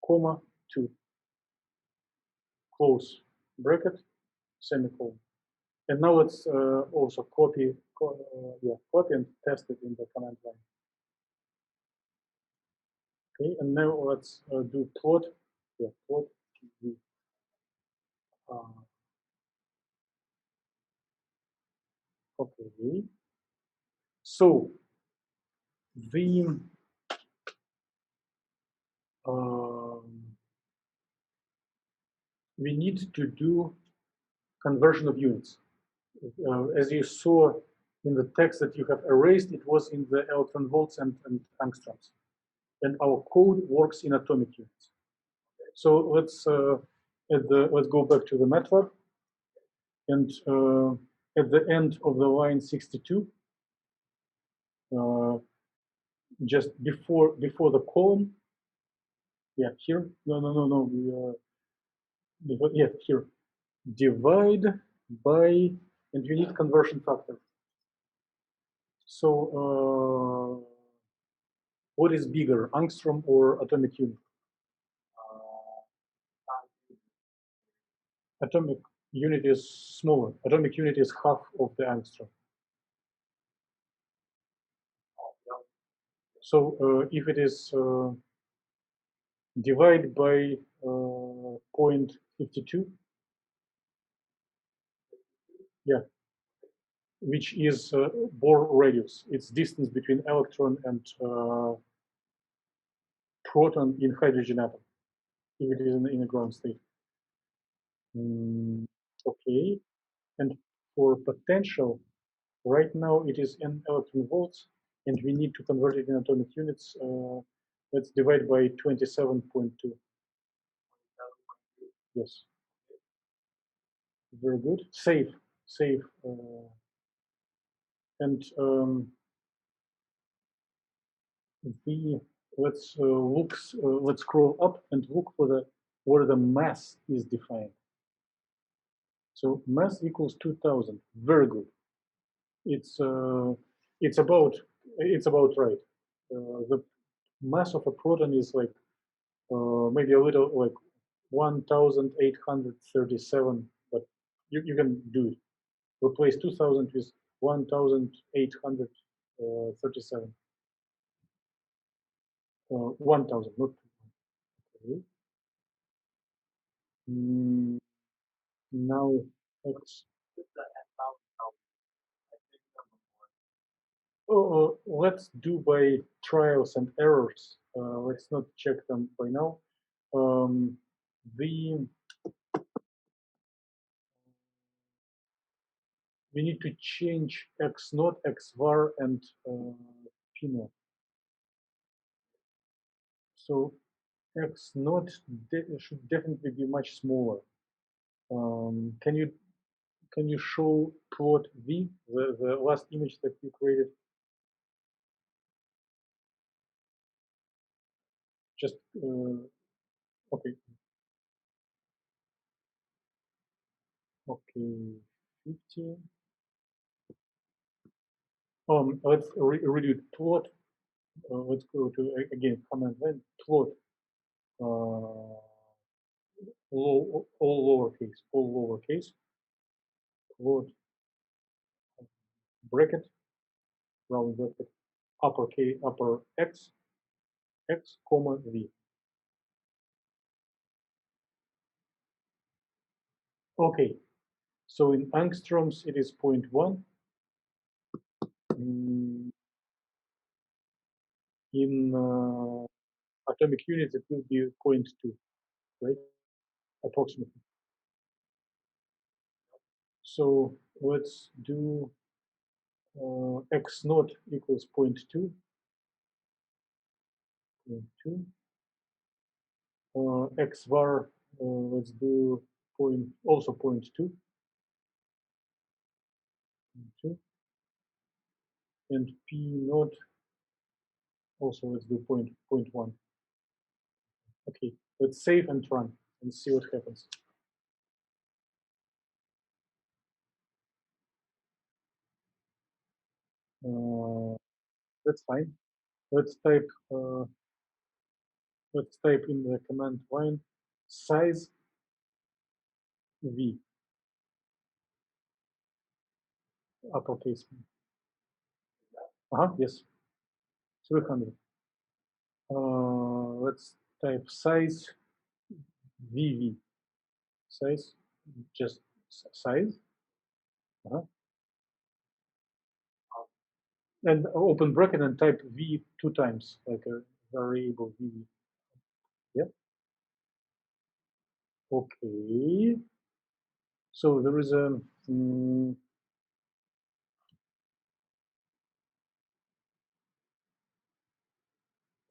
comma 2 close bracket semicolon. And now let's also copy and test it in the command line. Okay, and now let's do plot. Yeah, plot V. Okay. So the we need to do conversion of units. As you saw in the text that you have erased, it was in the electron volts and angstroms. And our code works in atomic units. So let's go back to the MATLAB. And at the end of the line 62, just before the column, yeah, here, no, yeah, here, divide by, and you need conversion factor. So what is bigger, angstrom or atomic unit? Atomic unit is smaller. Atomic unit is half of the angstrom. So if it is divide by 0.52, yeah, which is Bohr radius. It's distance between electron and proton in hydrogen atom, if it is in a ground state. Okay, and for potential, right now it is in electron volts, and we need to convert it in atomic units. Let's divide by 27.2. Yes. Very good. Save. And let's let's scroll up and look for where the mass is defined. So mass equals 2000. Very good. It's about right. The mass of a proton is like maybe a little like 1837, but you can do it. Replace 2000 with 1837. 1000, not 200. Okay. Now x. Let's do by trials and errors. Let's not check them by now. We need to change x naught, x var, and p naught. So x naught should definitely be much smaller. Can you show plot v, the last image that you created? Just okay. Okay, 50. Let's redo plot. Let's go to again command line plot. All lowercase. Plot bracket, round bracket, upper x, comma v. Okay, so in angstroms it is 0.1. In atomic units it will be 0.2, right? Approximately. So let's do x naught equals 0.2. 0.2. X var, let's do also 0.2. And p naught also let's do 0.1. Okay, let's save and run and see what happens. That's fine. Let's type in the command line size v, uppercase. Yes, 300. Let's type size vv, size, just size. And open bracket and type v 2 times, like a variable v. Yeah. Okay. So there is a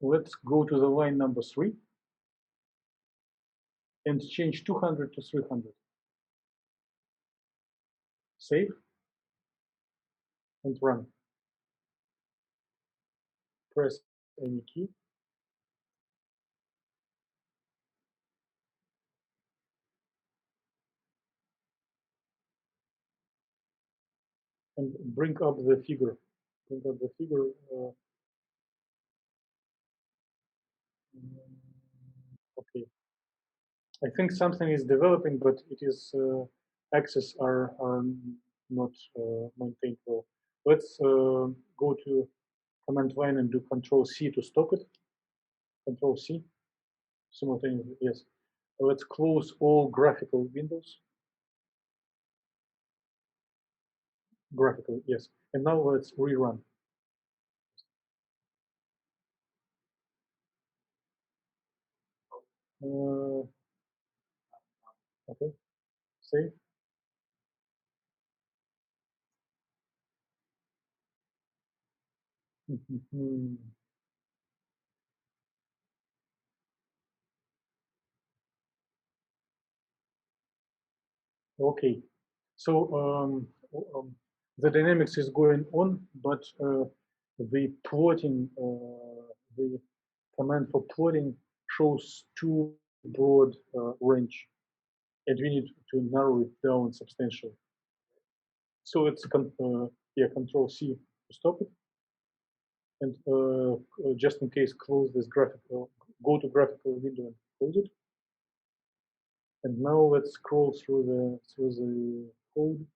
let's go to the line number 3 and change 200 to 300. Save and run. Press any key. And bring up the figure. Bring up the figure. Okay. I think something is developing, but it is access are not maintained well. Let's go to command line and do Control C to stop it. Control C simultaneously. Yes. Let's close all graphical windows. Graphical, yes. And now let's rerun. Okay. Save. Okay. So the dynamics is going on, but the plotting, the command for plotting shows too broad range, and we need to narrow it down substantially. So it's Control C to stop it, and just in case, close this graphical. Go to graphical window and close it. And now let's scroll through the code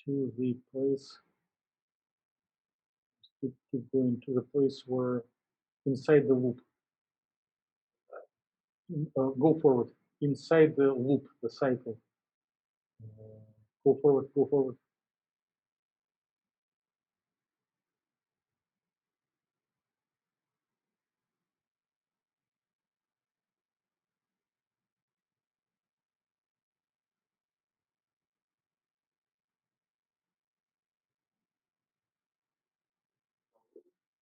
to the place keep going to the place where inside the loop. Go forward. Inside the loop, the cycle. Go forward, go forward.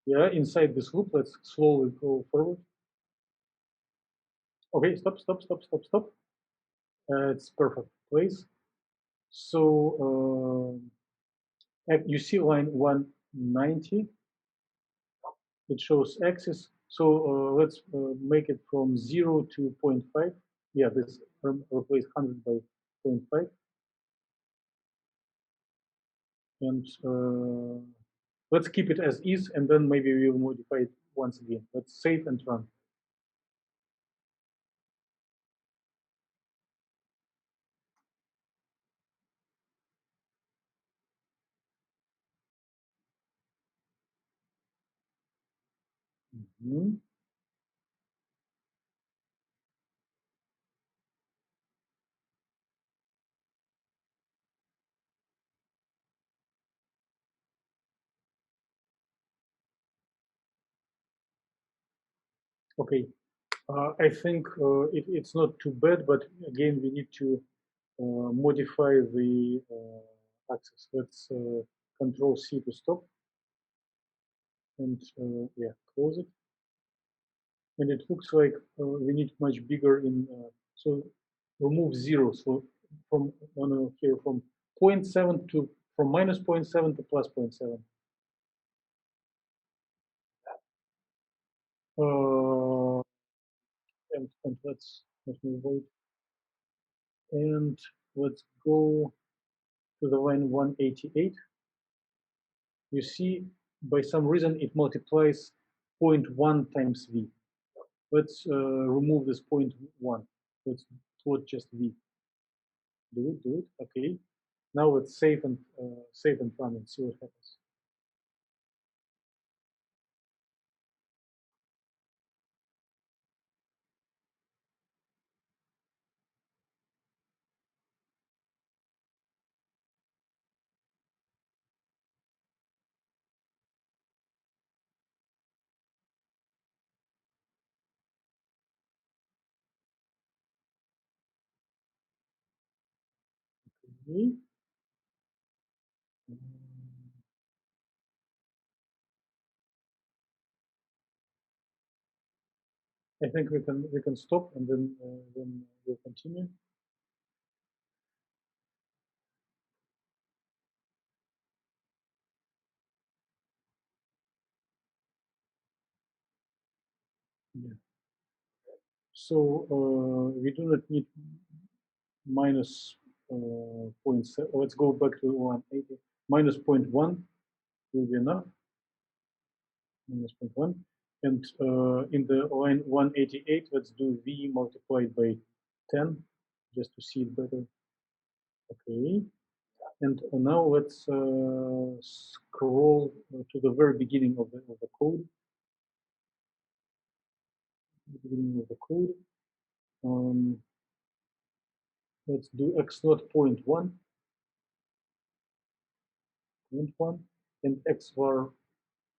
Yeah, inside this loop, let's slowly go forward. Okay, stop, stop, stop, stop, stop. It's perfect place. So you see line 190. It shows axis. So let's make it from 0 to 0.5. Yeah, this replace 100 by 0.5. And let's keep it as is, and then maybe we'll modify it once again. Let's save and run. Mm-hmm. Okay, I think it's not too bad, but again, we need to modify the axis. Let's Control C to stop, and yeah, close it. And it looks like we need much bigger in. So remove 0. So from here from 0.7 to from minus 0.7 to plus 0.7. And let me wait. And let's go to the line 188. You see, by some reason, it multiplies 0.1 times V. Let's remove this 0.1. Let's plot just V. Do it. Okay. Now let's save and run and see what happens. Okay. I think we can stop and then we'll continue. Yeah. So we do not need minus 0.7. Let's go back to 180. Minus 0.1 will be enough. Minus 0.1. And in the line 188, let's do V multiplied by 10, just to see it better. Okay. And now let's scroll to the very beginning of the code. Beginning of the code. Let's do x naught 0.1, and x var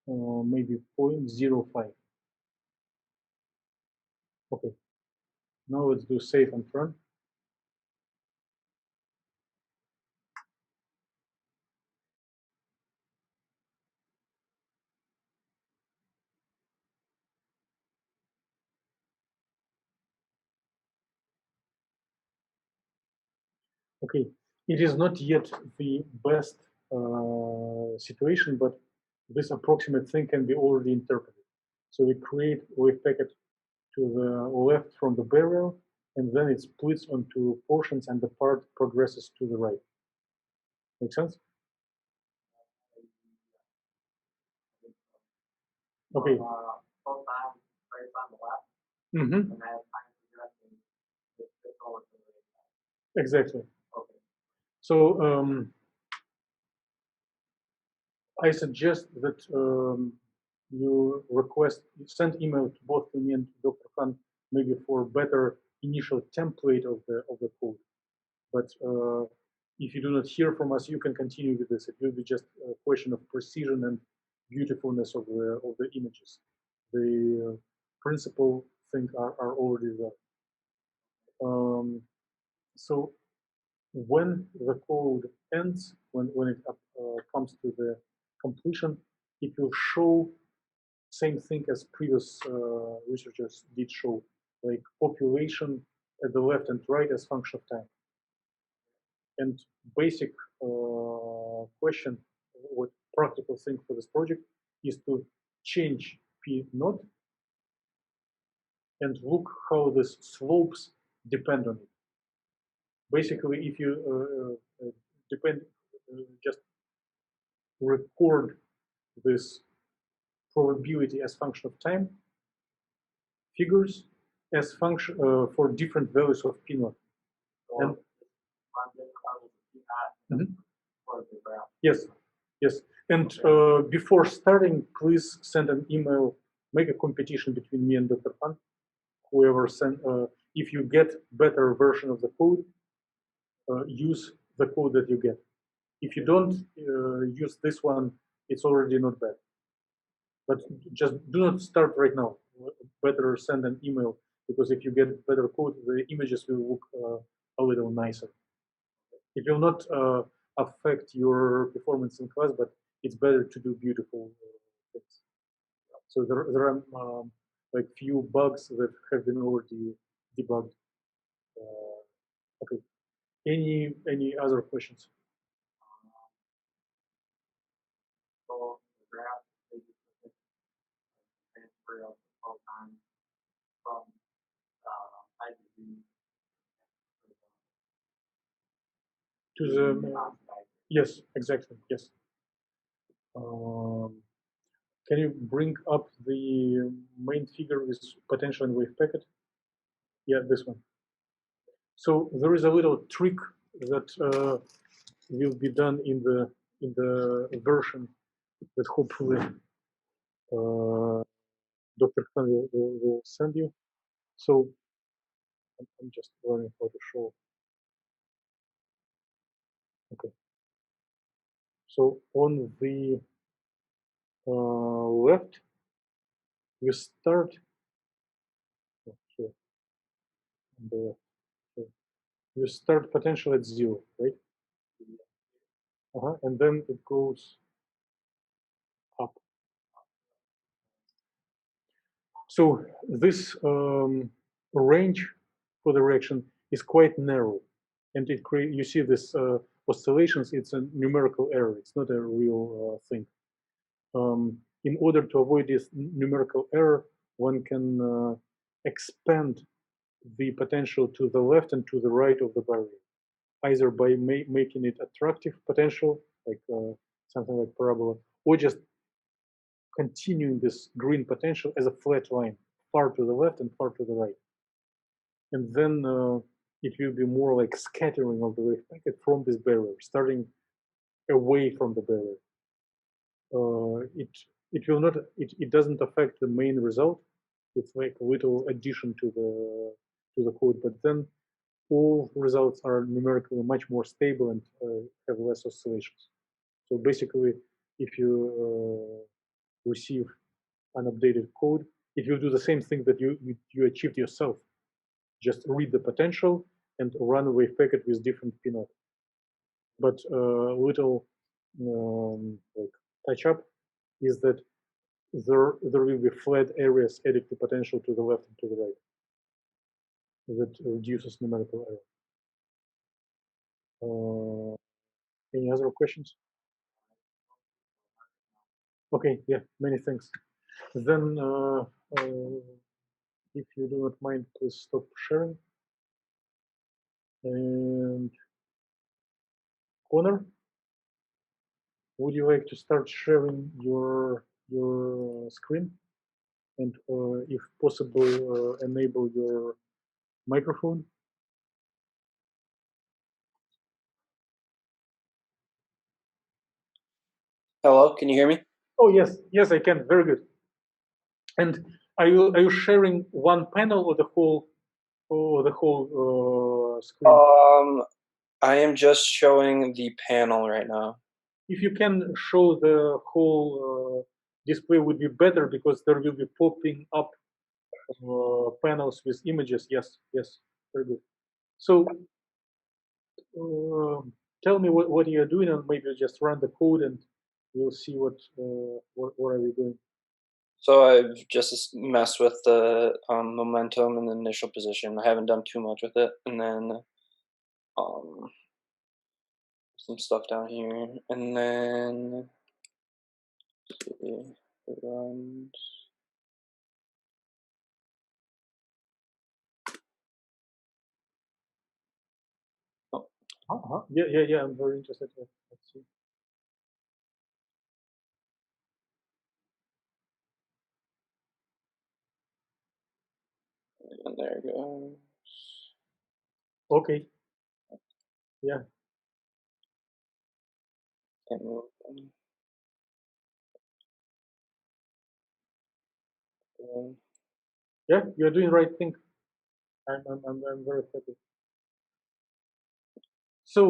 maybe 0.05. Okay. Now let's do save and run. Okay, it is not yet the best situation, but this approximate thing can be already interpreted. So we create wave packet to the left from the barrier, and then it splits onto portions, and the part progresses to the right. Make sense? Okay. Mm-hmm. Exactly. Okay. So I suggest that you send email to both to me and to Dr. Khan, maybe for better initial template of the code. But if you do not hear from us, you can continue with this. It will be just a question of precision and beautifulness of the images. The principal things are already there. So when the code ends, when it comes to the completion, it will show same thing as previous researchers did show, like population at the left and right as function of time. And basic question, what practical thing for this project is to change P naught and look how the slopes depend on it. Basically, if you just record this probability as function of time, figures as function for different values of P naught. And yes, yes. And before starting, please send an email, make a competition between me and Dr. Khan. Whoever send, if you get better version of the code, use the code that you get. If you don't use this one, it's already not bad. But just do not start right now. Better send an email, because if you get better code, the images will look a little nicer. It will not affect your performance in class, but it's better to do beautiful things. So there are like few bugs that have been already debugged. Okay. Any other questions? So the graph they just transfer of the photon from hydrogen To the yes, exactly, yes. Can you bring up the main figure with potential and wave packet? Yeah, this one. So there is a little trick that will be done in the version that hopefully Dr. Khan will send you. So I'm just learning how to show. Okay. So on the left, you start here. On the left, here. You start potential at 0, right? And then it goes up. So this range for the reaction is quite narrow, and it you see this oscillations. It's a numerical error. It's not a real thing. In order to avoid this numerical error, one can expand the potential to the left and to the right of the barrier, either by making it attractive potential, like something like parabola, or just continuing this green potential as a flat line, far to the left and far to the right. And then it will be more like scattering of the wave packet from this barrier, starting away from the barrier. It will not. It doesn't affect the main result. It's like a little addition to the code, but then all results are numerically much more stable and have less oscillations. So basically, if you receive an updated code, it will do the same thing that you achieved yourself. Just read the potential and run a wave packet with different P naught. But little like touch up is that there will be flat areas added to potential to the left and to the right. That reduces numerical error. Any other questions? Okay, yeah, many thanks. Then, if you do not mind, please stop sharing. And Connor, would you like to start sharing your screen? And if possible, enable your microphone. Hello, can you hear me? Oh yes, yes, I can. Very good. And are you sharing one panel or the whole screen? I am just showing the panel right now. If you can show the whole display, would be better because there will be popping up panels with images. Yes, yes, very good. So tell me what you're doing, and maybe just run the code, and we'll see what are we doing. So I've just messed with the momentum and the initial position. I haven't done too much with it, and then some stuff down here, and then it runs. Yeah. I'm very interested. Let's see. And there it goes. Okay. Yeah. Can't move them. Yeah, you're doing the right thing. I'm very happy. So,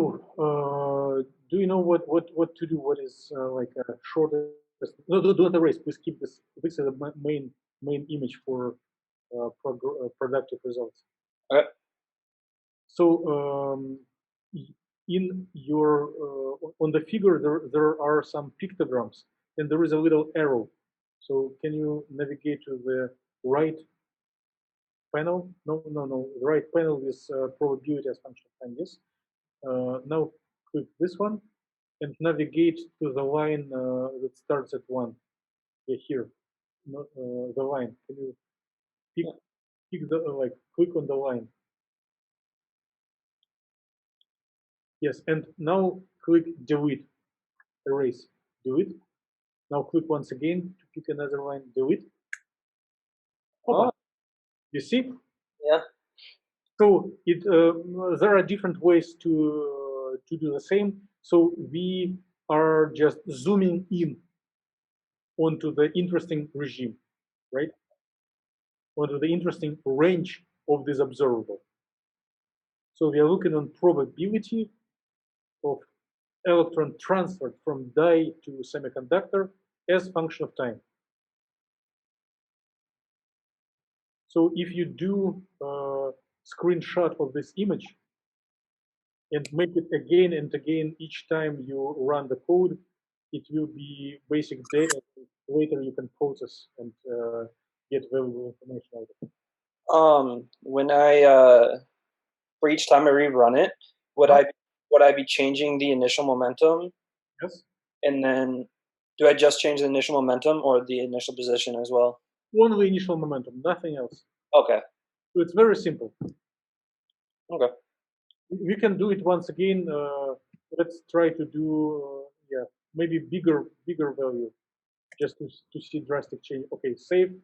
do you know what to do? What is like a shortest? No, don't erase. Please keep this. This is the main image for productive results. Okay. So, in your on the figure there are some pictograms, and there is a little arrow. So, can you navigate to the right panel? No. The right panel is probability as function of time. Yes. Now click this one and navigate to the line that starts at 1. Yeah, here. No, the line. Can you pick the like click on the line? Yes, and now click delete, erase, delete. Now click once again to pick another line, delete. Oh, you see? Yeah. So there are different ways to do the same. So we are just zooming in onto the interesting regime, right? Onto the interesting range of this observable. So we are looking on probability of electron transferred from die to semiconductor as function of time. So if you do a screenshot of this image and make it again and again each time you run the code, it will be basic data. Later you can process and get valuable information out of it. When I for each time I rerun it, would I be changing the initial momentum? Yes. And then do I just change the initial momentum or the initial position as well? Only initial momentum, nothing else. Okay. So it's very simple. Okay. We can do it once again. Let's try to do maybe bigger value, just to see drastic change. Okay, save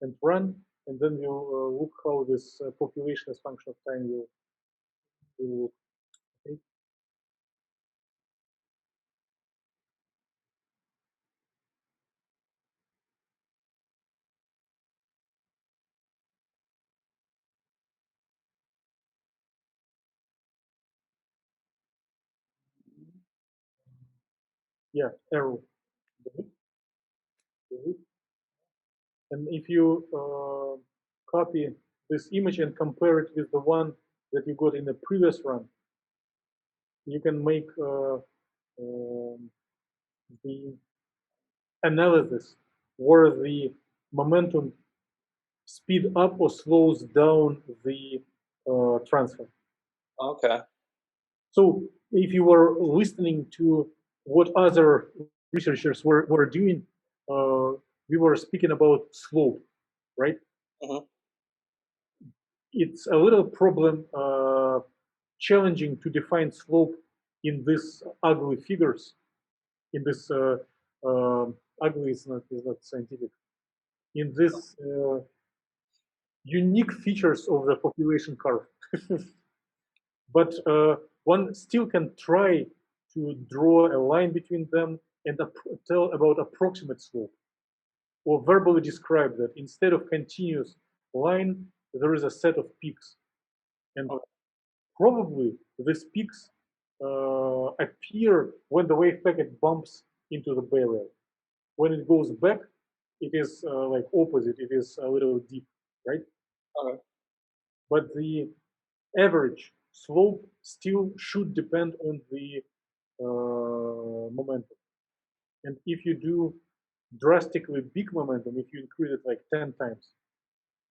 and run, and then we'll look how this population as function of time will look. Okay. Yeah, arrow. And if you copy this image and compare it with the one that you got in the previous run, you can make the analysis where the momentum speed up or slows down the transfer. Okay. So if you were listening to what other researchers were doing, we were speaking about slope, right? Mm-hmm. It's a little problem challenging to define slope in these ugly figures. In this ugly is not scientific. In this unique features of the population curve. But one still can try to draw a line between them and tell about approximate slope, or verbally describe that instead of continuous line, there is a set of peaks. And probably these peaks appear when the wave packet bumps into the barrier. When it goes back, it is like opposite. It is a little deep, right? Okay. But the average slope still should depend on the momentum. And if you do drastically big momentum, if you increase it like 10 times,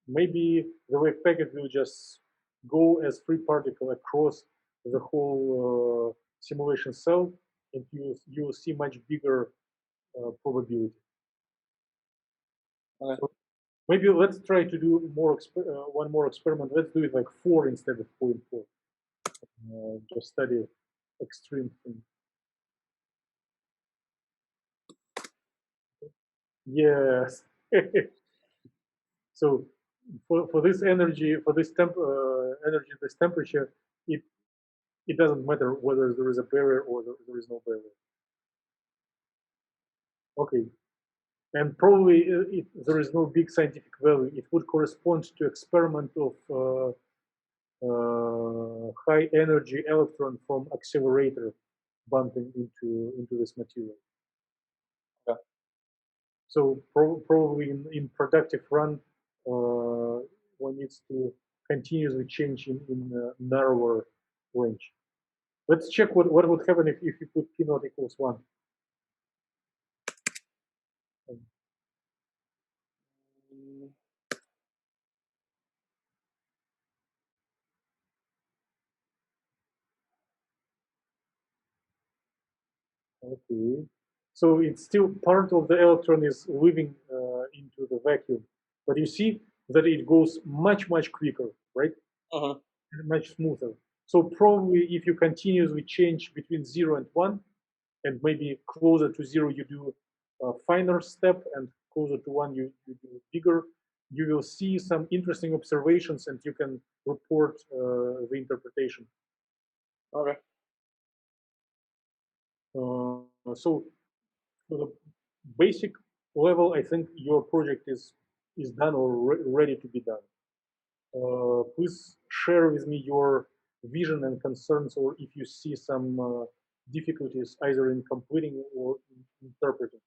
maybe the wave packet will just go as free particle across the whole simulation cell, and you will see much bigger probability. Okay. So maybe let's try to do one more experiment. Let's do it like 4 instead of 0.4. Just study extreme thing. Yes. So for this energy, for this energy, this temperature, it doesn't matter whether there is a barrier or there is no barrier. Okay. And probably if there is no big scientific value, it would correspond to experiment of high energy electron from accelerator bumping into this material. Okay. So probably in productive run, one needs to continuously change in a narrower range. Let's check what would happen if you put p naught equals 1. Okay. So it's still part of the electron is living into the vacuum, but you see that it goes much quicker, right? Uh-huh. Much smoother. So probably if you continuously change between 0 and 1, and maybe closer to 0 you do a finer step, and closer to 1 you do bigger, you will see some interesting observations, and you can report the interpretation. Okay. So for the basic level, I think your project is done or ready to be done. Please share with me your vision and concerns, or if you see some difficulties either in completing or in interpreting.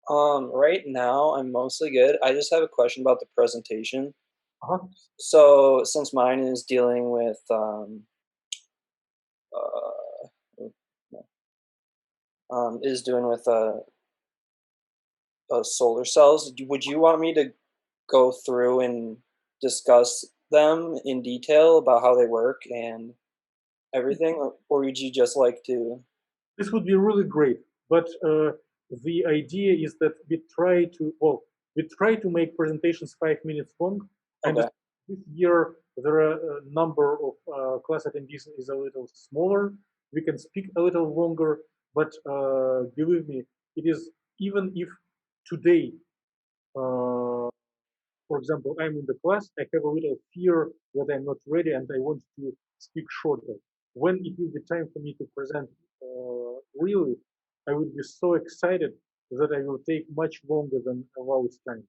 Right now I'm mostly good. I just have a question about the presentation. Uh-huh. So since mine is dealing with is doing with solar cells, would you want me to go through and discuss them in detail about how they work and everything, or would you just like to? This would be really great, but the idea is that we try to make presentations 5 minutes long, and Okay. this year there are a number of class attendees is a little smaller. We can speak a little longer, but believe me, it is even if today, for example, I'm in the class, I have a little fear that I'm not ready and I want to speak shorter. When it will be time for me to present, really, I would be so excited that I will take much longer than allowed time.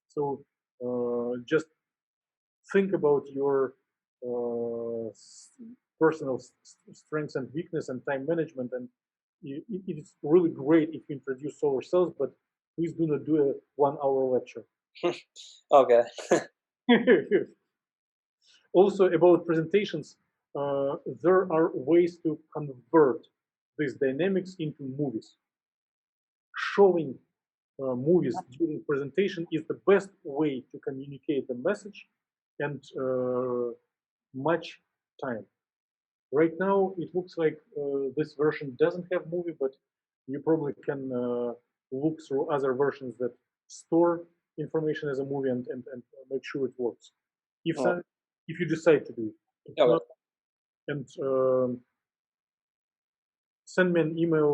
So just think about your personal strengths and weakness and time management. And it is really great if you introduce solar cells, but please do not do a 1-hour lecture. Okay. Also about presentations, there are ways to convert these dynamics into movies. Showing movies during presentation is the best way to communicate the message and much time. Right now, it looks like this version doesn't have movie, but you probably can look through other versions that store information as a movie and make sure it works. If you decide to do it. If Okay. not, and send me an email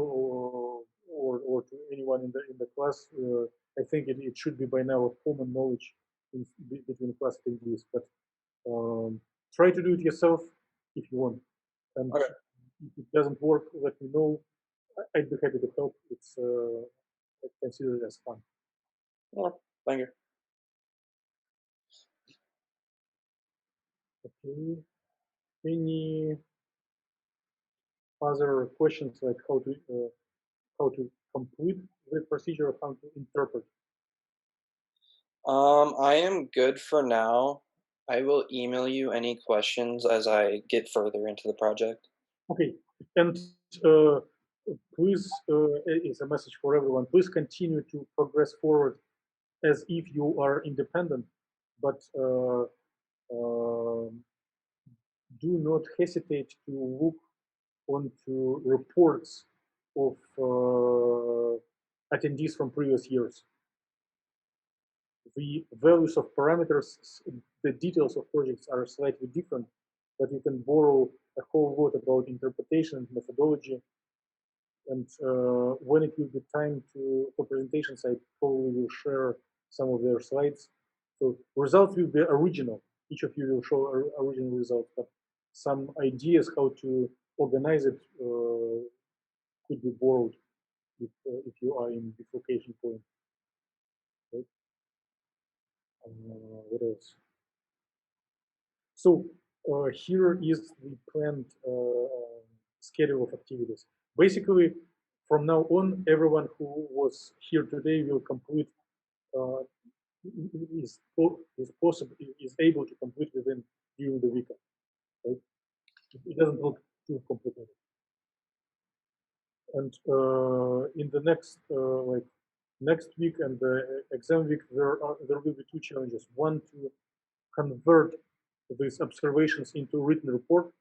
or to anyone in the class. I think it should be by now a common knowledge between class attendees. But try to do it yourself if you want. And Okay. if it doesn't work, let me know. I'd be happy to help. It's I consider it as fun. Yeah, thank you. Okay. Any other questions like how to complete the procedure, or how to interpret? I am good for now. I will email you any questions as I get further into the project. Okay, and please, it's a message for everyone. Please continue to progress forward as if you are independent, but do not hesitate to look onto reports of attendees from previous years. The values of parameters, the details of projects are slightly different, but you can borrow a whole lot about interpretation and methodology. And when it will be time for presentations, I probably will share some of their slides. So results will be original. Each of you will show original results, but some ideas how to organize it could be borrowed if you are in bifurcation point. Right? What else? So here is the planned schedule of activities. Basically, from now on, everyone who was here today will complete is possible is able to complete within during the weekend. Right? It doesn't look too complicated. And in the next week and the exam week, there will be two challenges. One, to convert these observations into written report,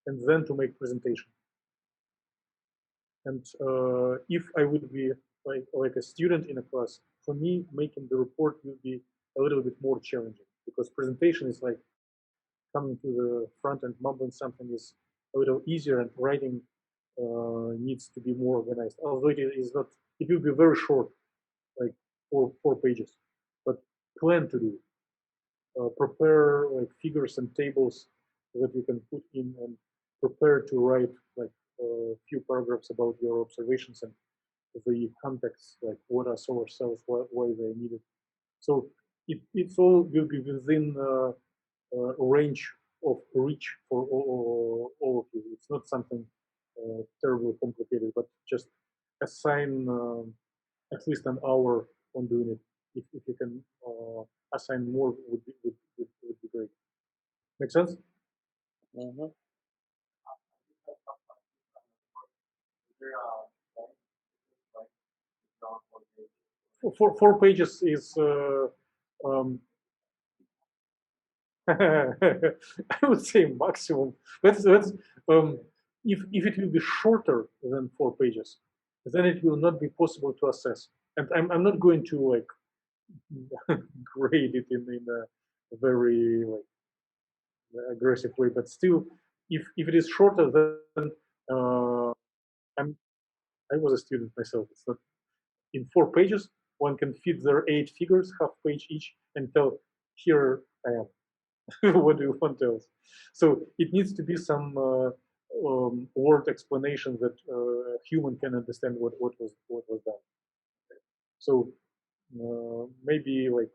and then to make presentation. And if I would be like a student in a class, for me, making the report will be a little bit more challenging, because presentation is like coming to the front and mumbling something is a little easier, and writing needs to be more organized. Although it is not, it will be very short, like four pages, but plan to do it. Prepare like figures and tables that you can put in, and prepare to write like a few paragraphs about your observations and the context, like what are solar cells, why they needed. So it's all will be within range of reach for all of you. It's not something terribly complicated, but just assign at least an hour on doing it. If you can assign more, would be great. Make sense? Mm-hmm. Four pages is I would say maximum. Let's if it will be shorter than 4 pages, then it will not be possible to assess. And I'm not going to like grade it in a very like aggressive way, but still, if it is shorter, then I was a student myself. It's not in 4 pages. One can fit their 8 figures, half page each, and tell, here I am. What do you want else? So it needs to be some word explanation that a human can understand what was done. So maybe like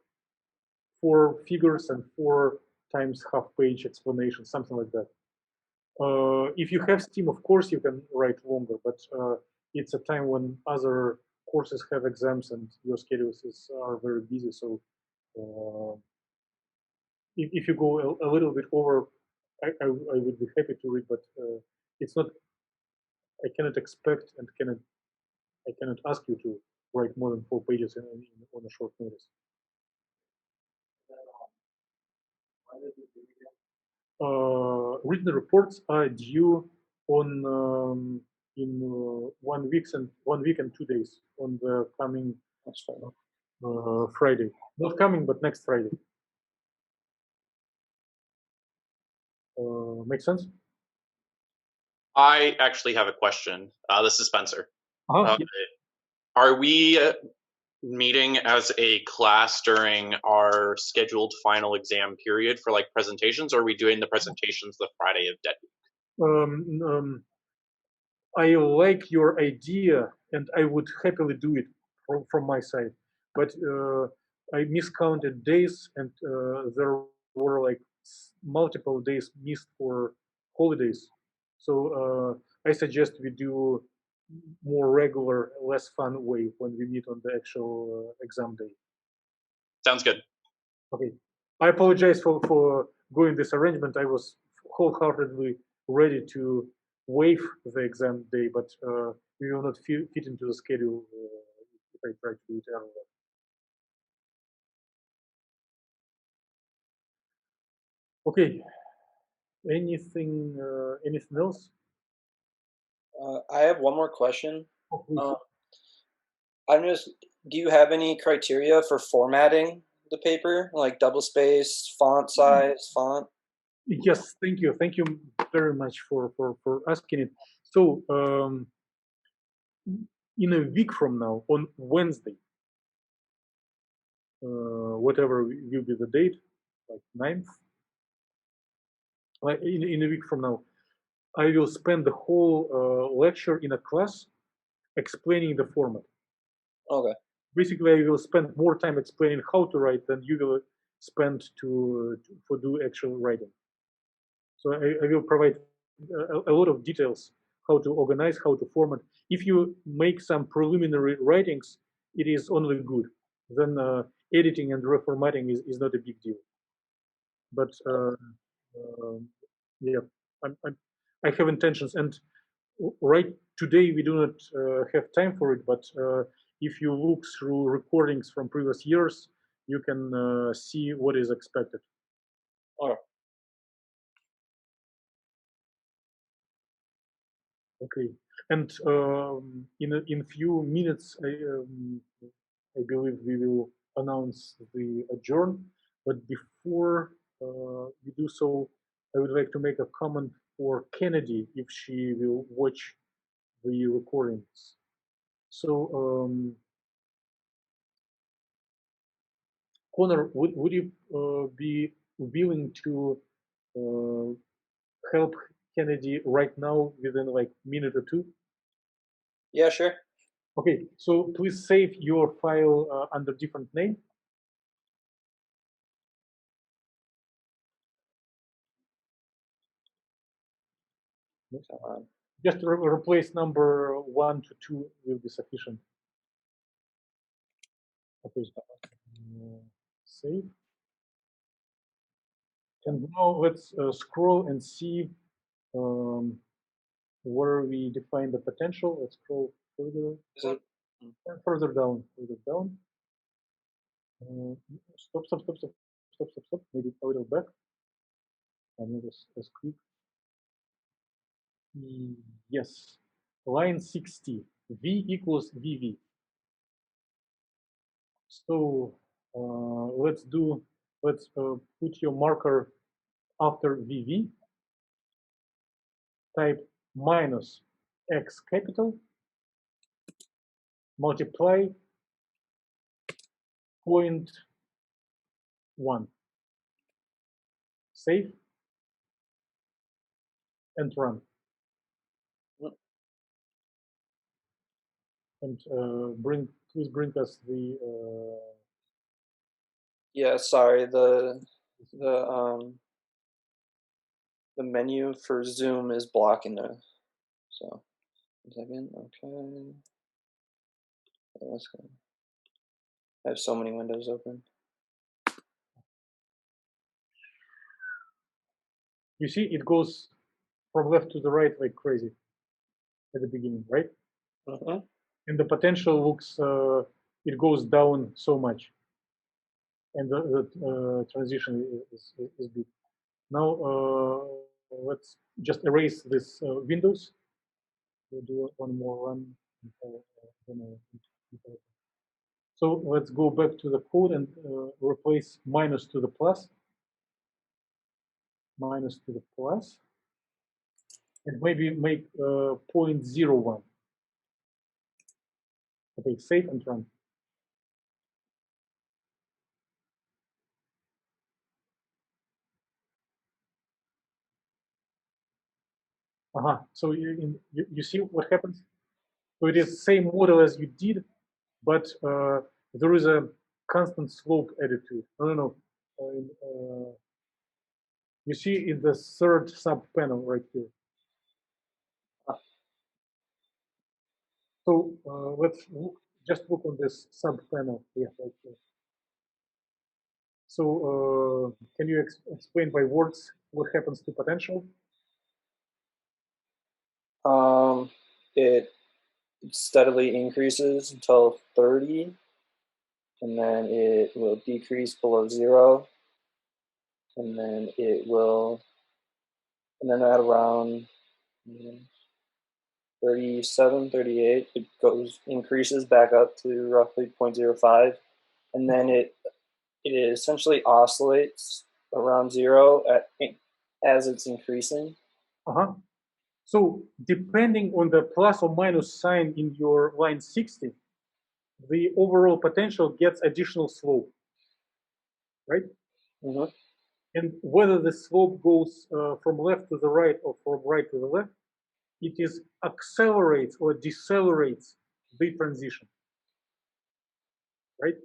4 figures and 4 times half page explanation, something like that. If you have Steam, of course you can write longer, but it's a time when other courses have exams and your schedules are very busy. So if you go a little bit over, I would be happy to read, but it's not. I cannot expect and I cannot ask you to write more than 4 pages on a short notice. Written reports are due on in 1 week and 2 days on the coming Friday. Not coming, but next Friday. Make sense? I actually have a question. This is Spencer. Uh-huh. Are we meeting as a class during our scheduled final exam period for like presentations, or are we doing the presentations the Friday of Dead Week? I like your idea, and I would happily do it from my side. But I miscounted days, and there were like multiple days missed for holidays. So I suggest we do more regular, less fun way when we meet on the actual exam day. Sounds good. Okay. I apologize for going this arrangement. I was wholeheartedly ready to waive the exam day, but we will not fit into the schedule if I try to do it earlier. Okay. Anything else? I have one more question. Oh, please. I'm just. Do you have any criteria for formatting the paper, like double space, font size, font? Yes, thank you. Thank you very much for asking it. So, in a week from now, on Wednesday, whatever will be the date, like 9th, like in a week from now, I will spend the whole lecture in a class explaining the format. Okay. Basically, I will spend more time explaining how to write than you will spend for do actual writing. So I will provide a lot of details how to organize, how to format. If you make some preliminary writings, it is only good. Then editing and reformatting is not a big deal. But yeah, I have intentions, and right today we do not have time for it. But if you look through recordings from previous years, you can see what is expected. All right. Okay, and in few minutes, I believe we will announce the adjourn. But before we do so, I would like to make a comment for Kennedy if she will watch the recordings. So, Connor, would you be willing to help Kennedy right now within like minute or two? Yeah, sure. Okay, so please save your file under different name. Just replace number 1 to 2 will be sufficient. Okay, save. And now let's scroll and see where we define the potential. Let's scroll further down. Stop. Maybe a little back. And let's click. Yes, line 60. V equals VV. So let's put your marker after VV. Type minus X capital multiply 0.1. Save and run. And please bring us the. Yeah, sorry. The menu for Zoom is blocking the. So, 1 second. Okay. That's good. I have so many windows open. You see, it goes from left to the right like crazy at the beginning, right? And the potential looks, it goes down so much. And the transition is big. Now, let's just erase this windows. We'll do one more run. So let's go back to the code and replace minus to the plus. Minus to the plus. And maybe make 0.01. Okay, save and run. So you see what happens? So it is the same model as you did, but there is a constant slope added to it. No. You see in the third sub panel right here. So let's just look on this sub panel here, right here. So can you explain by words what happens to potential? It steadily increases until 30, and then it will decrease below 0, and then it will, and then at around 37, 38, it increases back up to roughly 0.05, and then it essentially oscillates around 0 as it's increasing. So depending on the plus or minus sign in your line 60, the overall potential gets additional slope, right? And whether the slope goes from left to the right or from right to the left, it is accelerates or decelerates the transition, right?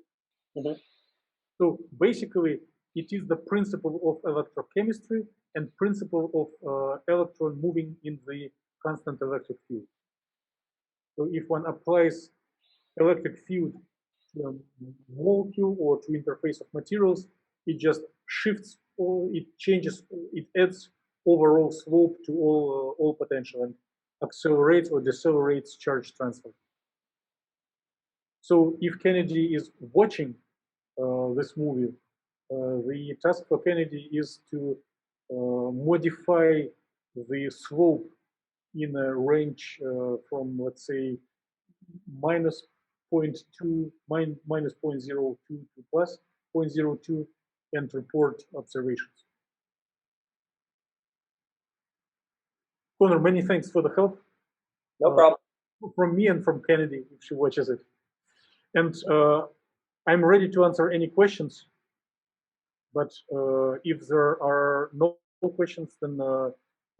So basically, it is the principle of electrochemistry and principle of electron moving in the constant electric field. So if one applies electric field to a molecule or to interface of materials, it just shifts or it changes, it adds overall slope to all potential and accelerates or decelerates charge transfer. So if Kennedy is watching this movie, the task for Kennedy is to modify the slope in a range from, let's say, minus 0.2, minus 0.02 to plus 0.02 and report observations. Connor, many thanks for the help. No problem. From me and from Kennedy, if she watches it. And I'm ready to answer any questions. But if there are no questions, then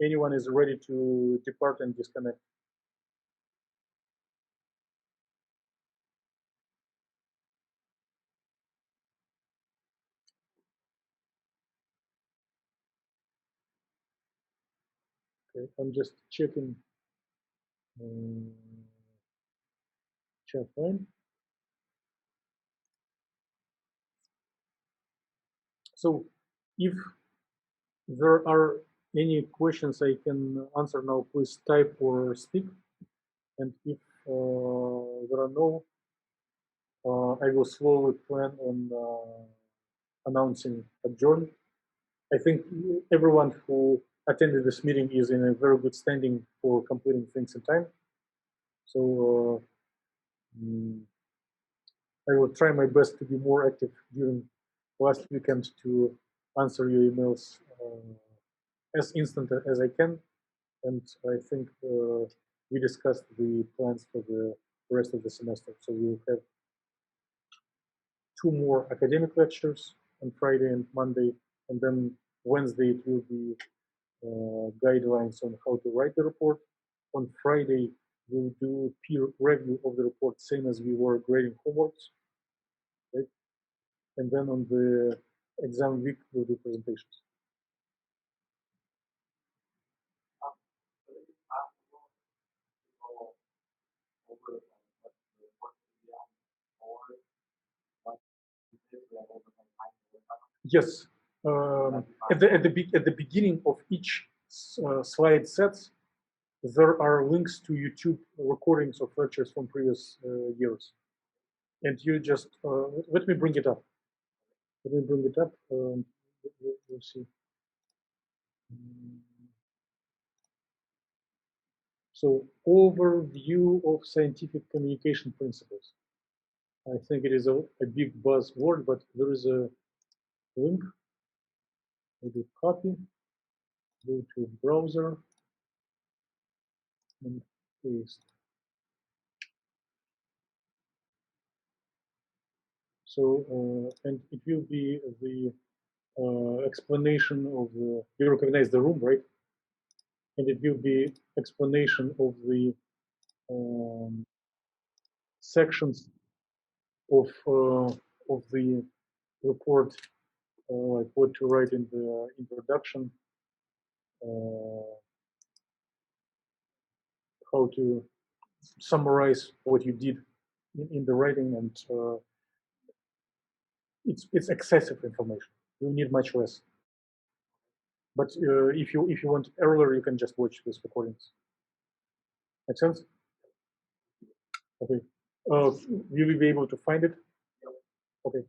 anyone is ready to depart and disconnect. Okay, I'm just checking chat line. So if there are any questions I can answer now, please type or speak. And if there are no, I will slowly plan on announcing adjourn. I think everyone who attended this meeting is in a very good standing for completing things in time. So I will try my best to be more active during last weekend to answer your emails as instant as I can. And I think we discussed the plans for the rest of the semester. So we'll have 2 more academic lectures on Friday and Monday, and then Wednesday it will be guidelines on how to write the report. On Friday, we'll do peer review of the report, same as we were grading homeworks, right? And then on the exam week, we'll do presentations. Yes. At the beginning of each slide sets, there are links to YouTube recordings of lectures from previous years. And you just, let me bring it up. Let me bring it up. We'll see. So, overview of scientific communication principles. I think it is a big buzzword, but there is a link. I do copy, go to browser, and paste. So, and it will be the explanation of the, you recognize the room, right? and it will be explanation of the sections of the report, like what to write in the introduction, how to summarize what you did in the writing, and it's excessive information. You need much less. But if you want earlier, you can just watch these recordings. Make sense? Okay. Will you be able to find it? Okay.